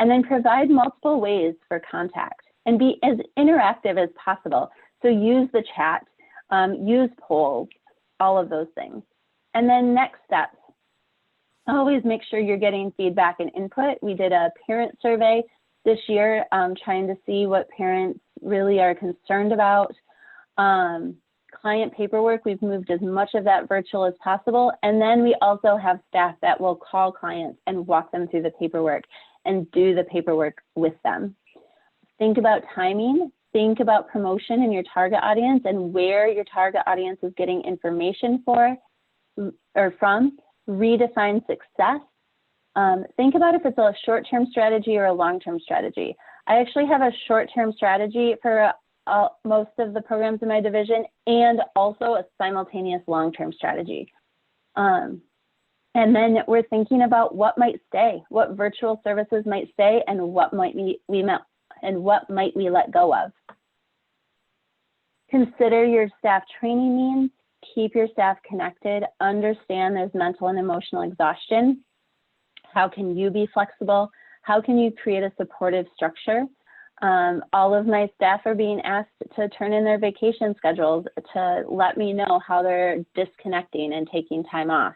S3: And then provide multiple ways for contact and be as interactive as possible. So use the chat, use polls, all of those things. And then next steps, always make sure you're getting feedback and input. We did a parent survey this year, trying to see what parents really are concerned about. Client paperwork, we've moved as much of that virtual as possible. And then we also have staff that will call clients and walk them through the paperwork and do the paperwork with them. Think about timing, think about promotion in your target audience and where your target audience is getting information from. Redefine success. Think about if it's a short-term strategy or a long-term strategy. I actually have a short-term strategy for most of the programs in my division, and also a simultaneous long-term strategy. And then we're thinking about what might stay, what virtual services might stay, and what might we let go of. Consider your staff training needs, keep your staff connected, understand there's mental and emotional exhaustion. How can you be flexible? How can you create a supportive structure? All of my staff are being asked to turn in their vacation schedules to let me know how they're disconnecting and taking time off.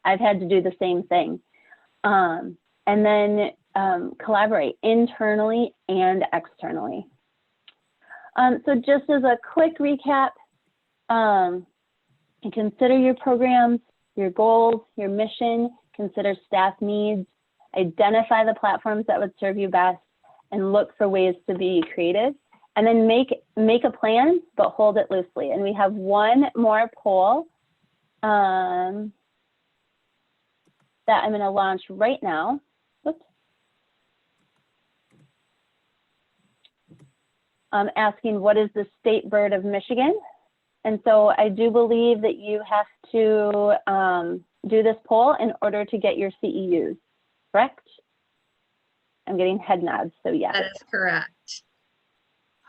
S3: I've had to do the same thing. And then collaborate internally and externally. So just as a quick recap,
S6: And consider your programs, your goals, your mission, consider staff needs, identify the platforms that would serve you best, and look for ways to be creative. And then make a plan, but hold it loosely. And we have one more poll that I'm going to launch right now. Oops. Asking, what is the state bird of Michigan? And so I do believe that you have to do this poll in order to get your CEUs, correct? I'm getting head nods, so yes.
S10: That is correct.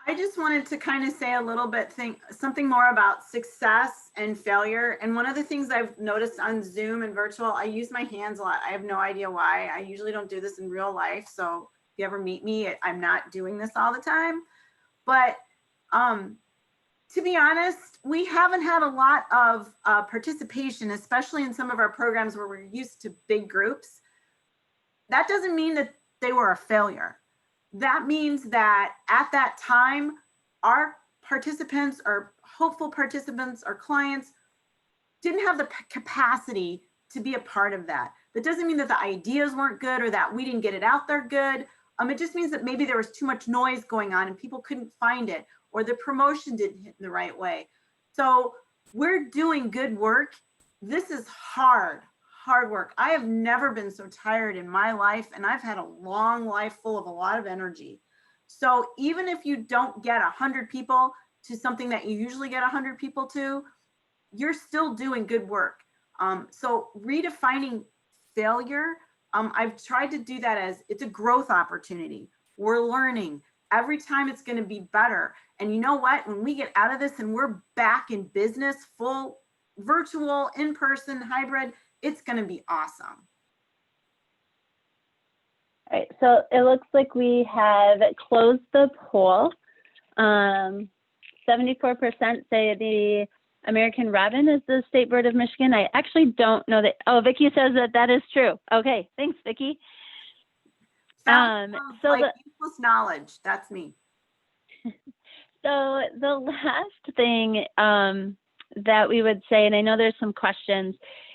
S2: I just wanted to kind of say a little bit, something more about success and failure. And one of the things I've noticed on Zoom and virtual, I use my hands a lot. I have no idea why. I usually don't do this in real life. So if you ever meet me, I'm not doing this all the time. But to be honest, we haven't had a lot of participation, especially in some of our programs where we're used to big groups. That doesn't mean that they were a failure. That means that at that time, our participants or hopeful participants or clients didn't have the capacity to be a part of that. That doesn't mean that the ideas weren't good or that we didn't get it out there good. It just means that maybe there was too much noise going on and people couldn't find it, or the promotion didn't hit in the right way. So we're doing good work. This is hard work. I have never been so tired in my life, and I've had a long life full of a lot of energy. So even if you don't get 100 people to something that you usually get 100 people to, you're still doing good work. So redefining failure, I've tried to do that as it's a growth opportunity. We're learning. Every time it's going to be better. And you know what? When we get out of this and we're back in business, full virtual, in-person, hybrid, it's going to be awesome.
S6: All right, so it looks like we have closed the poll. 74% say the American robin is the state bird of Michigan. I actually don't know that. Oh, Vicki says that is true. Okay, thanks, Vicki.
S2: So like useless knowledge, that's me.
S6: So the last thing that we would say, and I know there's some questions,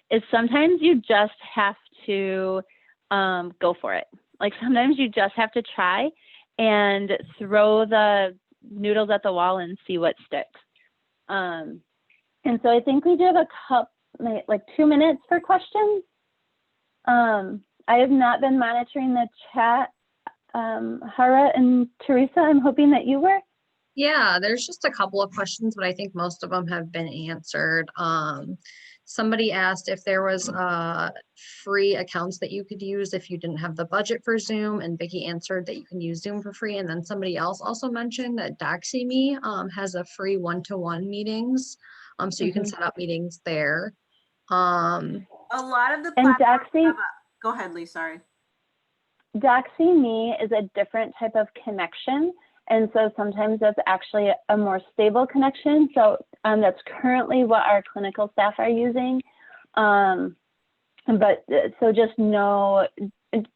S6: is sometimes you just have to go for it. Like sometimes you just have to try and throw the noodles at the wall and see what sticks. And so I think we do have a couple, like 2 minutes for questions. I have not been monitoring the chat. Hara and Teresa, I'm hoping that you were.
S10: Yeah, there's just a couple of questions, but I think most of them have been answered. Somebody asked if there was free accounts that you could use if you didn't have the budget for Zoom, and Vicki answered that you can use Zoom for free. And then somebody else also mentioned that DoxyMe has a free one-to-one meetings, so you can set up meetings there.
S2: A lot of the
S6: and
S2: platforms go ahead, Leigh, sorry.
S6: DoxyMe is a different type of connection. And so sometimes that's actually a more stable connection. So that's currently what our clinical staff are using. But so just know,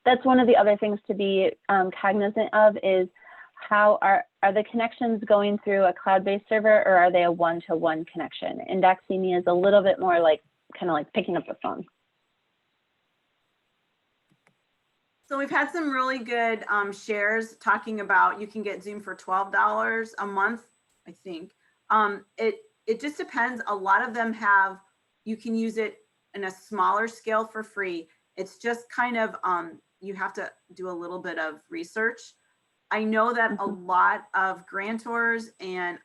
S6: that's one of the other things to be cognizant of is how are the connections going through a cloud-based server, or are they a one-to-one connection? And DoxyMe is a little bit more like, kind of like picking up the phone.
S2: So we've had some really good shares talking about you can get Zoom for $12 a month, I think. It just depends. A lot of them have, you can use it in a smaller scale for free. It's just kind of, you have to do a little bit of research. I know that a lot of grantors and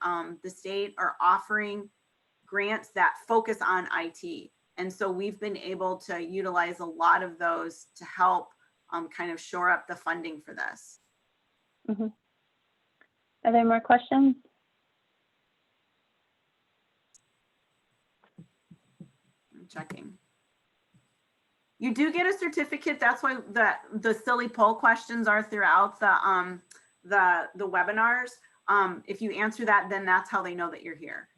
S2: the state are offering grants that focus on IT. And so we've been able to utilize a lot of those to help kind of shore up the funding for this.
S6: Are there more questions?
S2: I'm checking. You do get a certificate. That's why the silly poll questions are throughout the webinars. If you answer that, then that's how they know that you're here.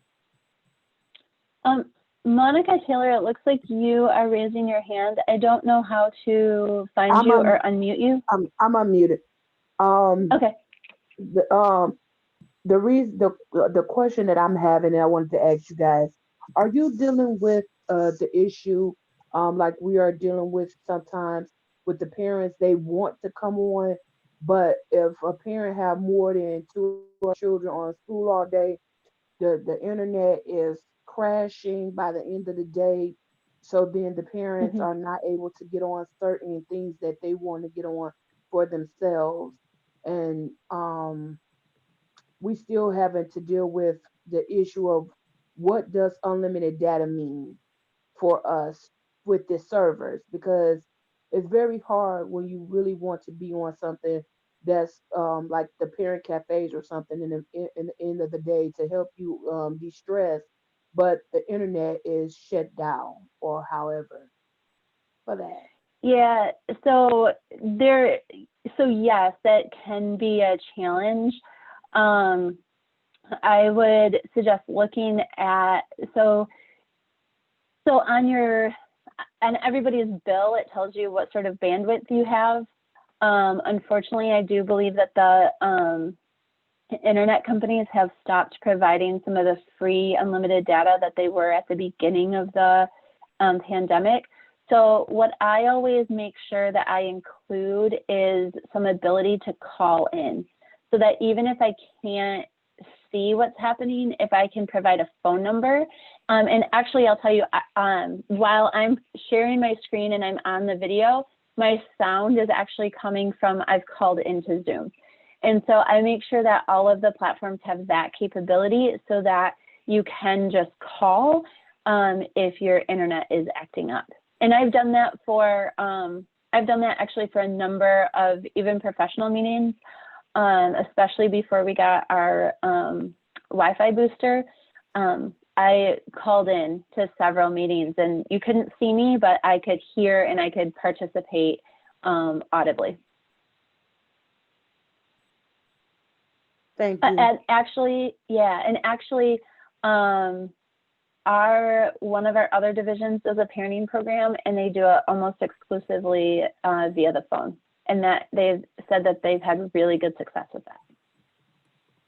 S6: Monica Taylor, it looks like you are raising your hand. I don't know how to find you or unmute you.
S11: I'm unmuted.
S6: Okay.
S11: The question that I'm having, and I wanted to ask you guys, Are you dealing with the issue like we are dealing with sometimes with the parents? They want to come on, but if a parent have more than two children on school all day, the internet is crashing by the end of the day. So then the parents
S3: Mhm.
S11: are not able to get on certain things that they want to get on for themselves. And we still having to deal with the issue of what does unlimited data mean for us with the servers, because it's very hard when you really want to be on something that's like the parent cafes or something in the end of the day to help you de-stress, but the internet is shut down or however for that.
S3: Yeah, so there, so yes, that can be a challenge. Um, I would suggest looking at, so on everybody's bill, it tells you what sort of bandwidth you have. Unfortunately, I do believe that the internet companies have stopped providing some of the free unlimited data that they were at the beginning of the pandemic. So what I always make sure that I include is some ability to call in, so that even if I can't see what's happening, if I can provide a phone number. And actually, I'll tell you, while I'm sharing my screen and I'm on the video, my sound is actually coming from, I've called into Zoom. And so I make sure that all of the platforms have that capability so that you can just call if your internet is acting up. And I've done that actually for a number of even professional meetings, especially before we got our Wi-Fi booster. I called in to several meetings and you couldn't see me, but I could hear and I could participate audibly.
S11: Thank you.
S3: And actually, one of our other divisions does a parenting program, and they do it almost exclusively via the phone. And that they've said that they've had really good success with that.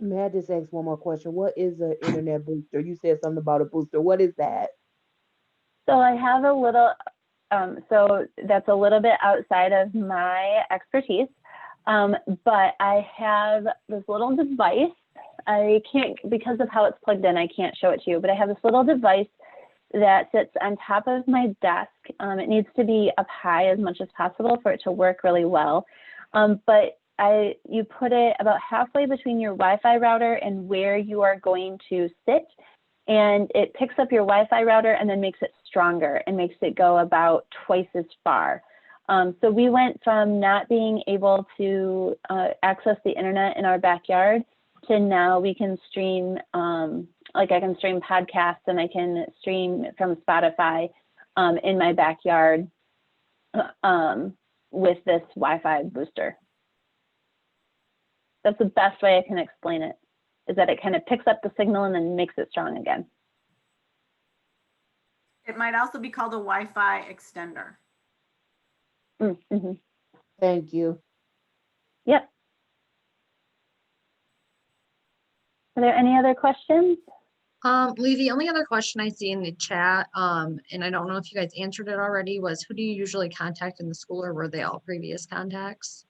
S11: May I just ask one more question? What is an internet booster? You said something about a booster. What is that?
S3: So I have a little, so that's a little bit outside of my expertise, but I have this little device. I can't, because of how it's plugged in, I can't show it to you, but I have this little device that sits on top of my desk. It needs to be up high as much as possible for it to work really well. But you put it about halfway between your Wi-Fi router and where you are going to sit, and it picks up your Wi-Fi router and then makes it stronger and makes it go about twice as far. So we went from not being able to access the internet in our backyard to now we can stream, like I can stream podcasts and I can stream from Spotify in my backyard with this Wi-Fi booster. That's the best way I can explain it, is that it kind of picks up the signal and then makes it strong again.
S2: It might also be called a Wi-Fi extender.
S3: Mm-hmm.
S11: Thank you.
S3: Yep. Are there any other questions?
S10: Leigh, the only other question I see in the chat, and I don't know if you guys answered it already, was who do you usually contact in the school, or were they all previous contacts?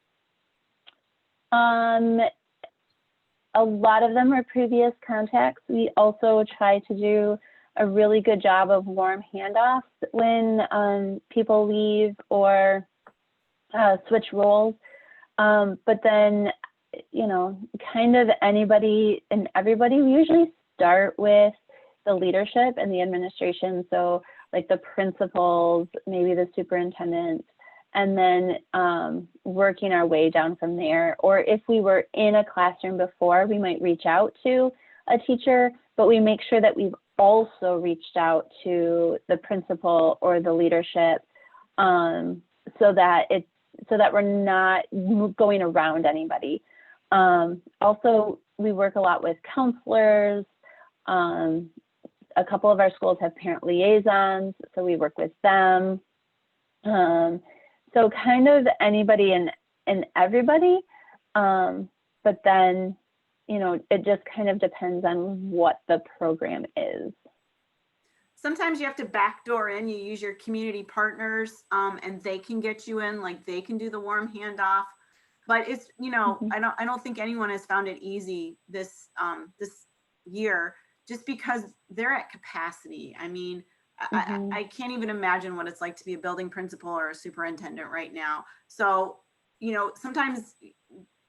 S3: A lot of them are previous contacts. We also try to do a really good job of warm handoffs when people leave or switch roles. But then, you know, kind of anybody and everybody, we usually start with the leadership and the administration. So like the principals, maybe the superintendent, and then working our way down from there. Or if we were in a classroom before, we might reach out to a teacher, but we make sure that we've also reached out to the principal or the leadership so that we're not going around anybody. Also, we work a lot with counselors. A couple of our schools have parent liaisons, so we work with them. So kind of anybody and everybody, but then, you know, it just kind of depends on what the program is.
S2: sometimes you have to backdoor in, you use your community partners, and they can get you in, like they can do the warm handoff. But it's, you know, I don't think anyone has found it easy this year, just because they're at capacity. I mean, I can't even imagine what it's like to be a building principal or a superintendent right now. So, you know, sometimes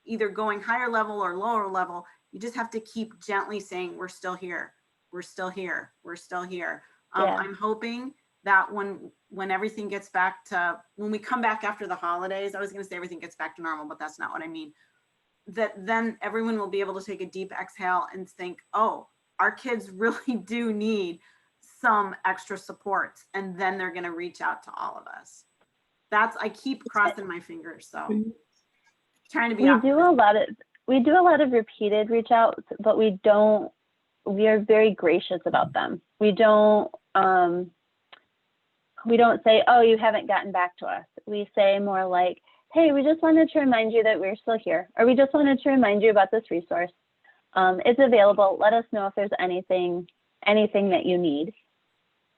S2: either going higher level or lower level, you just have to keep gently saying, we're still here. We're still here. We're still here. I'm hoping that when everything gets back to, when we come back after the holidays, I was going to say everything gets back to normal, but that's not what I mean. That then everyone will be able to take a deep exhale and think, oh, our kids really do need some extra support. And then they're going to reach out to all of us. I keep crossing my fingers. So trying to be
S3: we do a lot of repeated reach outs, but we are very gracious about them. We don't say, oh, you haven't gotten back to us. We say more like, hey, we just wanted to remind you that we're still here, or we just wanted to remind you about this resource. It's available. Let us know if there's anything that you need.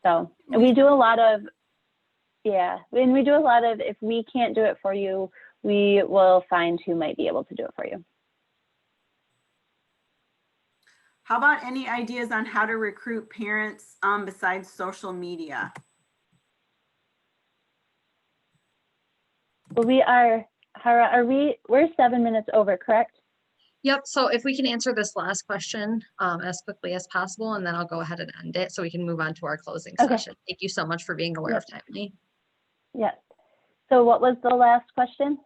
S3: So we do a lot of, and we do a lot of, if we can't do it for you, we will find who might be able to do it for you.
S2: How about any ideas on how to recruit parents besides social media?
S3: We're 7 minutes over, correct?
S10: Yep. So if we can answer this last question as quickly as possible, and then I'll go ahead and end it so we can move on to our closing session. Thank you so much for being aware of Tiffany.
S3: Yes. So what was the last question?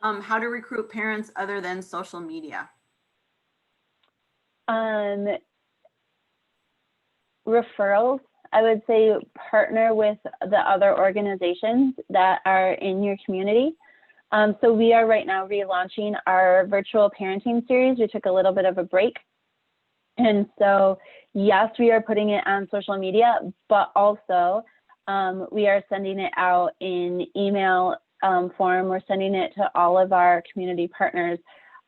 S2: How to recruit parents other than social media?
S3: Referrals. I would say partner with the other organizations that are in your community. So we are right now relaunching our virtual parenting series. We took a little bit of a break. And so, yes, we are putting it on social media, but also we are sending it out in email form. We're sending it to all of our community partners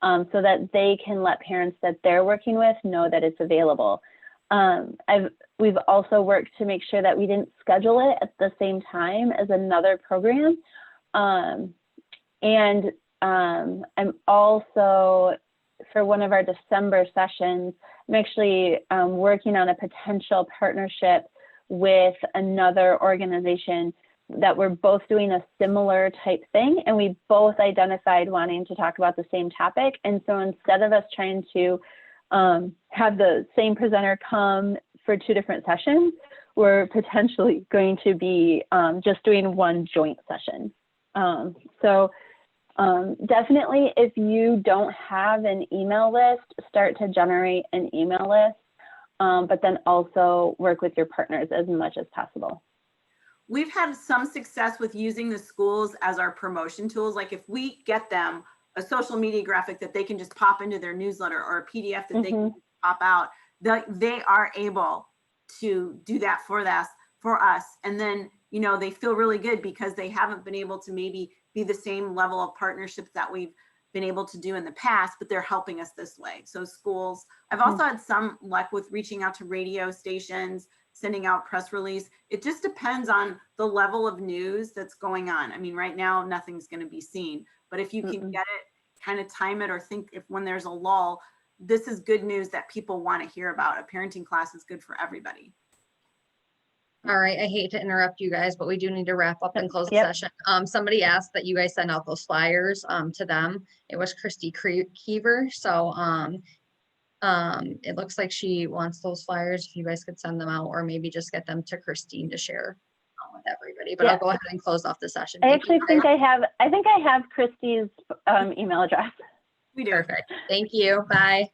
S3: so that they can let parents that they're working with know that it's available. We've also worked to make sure that we didn't schedule it at the same time as another program. I'm also, for one of our December sessions, I'm actually working on a potential partnership with another organization that we're both doing a similar type thing, and we both identified wanting to talk about the same topic. And so instead of us trying to have the same presenter come for 2 different sessions, we're potentially going to be just doing one joint session. Definitely, if you don't have an email list, start to generate an email list, but then also work with your partners as much as possible.
S2: We've had some success with using the schools as our promotion tools. Like if we get them a social media graphic that they can just pop into their newsletter, or a PDF that they can pop out, they are able to do that for us. And then, you know, they feel really good because they haven't been able to maybe be the same level of partnerships that we've been able to do in the past, but they're helping us this way. So schools, I've also had some luck with reaching out to radio stations, sending out press release. It just depends on the level of news that's going on. I mean, right now, nothing's going to be seen, but if you can get it, kind of time it, or think if when there's a lull, this is good news that people want to hear about. A parenting class is good for everybody.
S10: All right, I hate to interrupt you guys, but we do need to wrap up and close the session. Somebody asked that you guys send out those flyers to them. It was Christy Keever. So it looks like she wants those flyers. If you guys could send them out, or maybe just get them to Christine to share with everybody. But I'll go ahead and close off the session.
S3: I think I have Christy's email address.
S2: We do.
S10: Perfect. Thank you. Bye.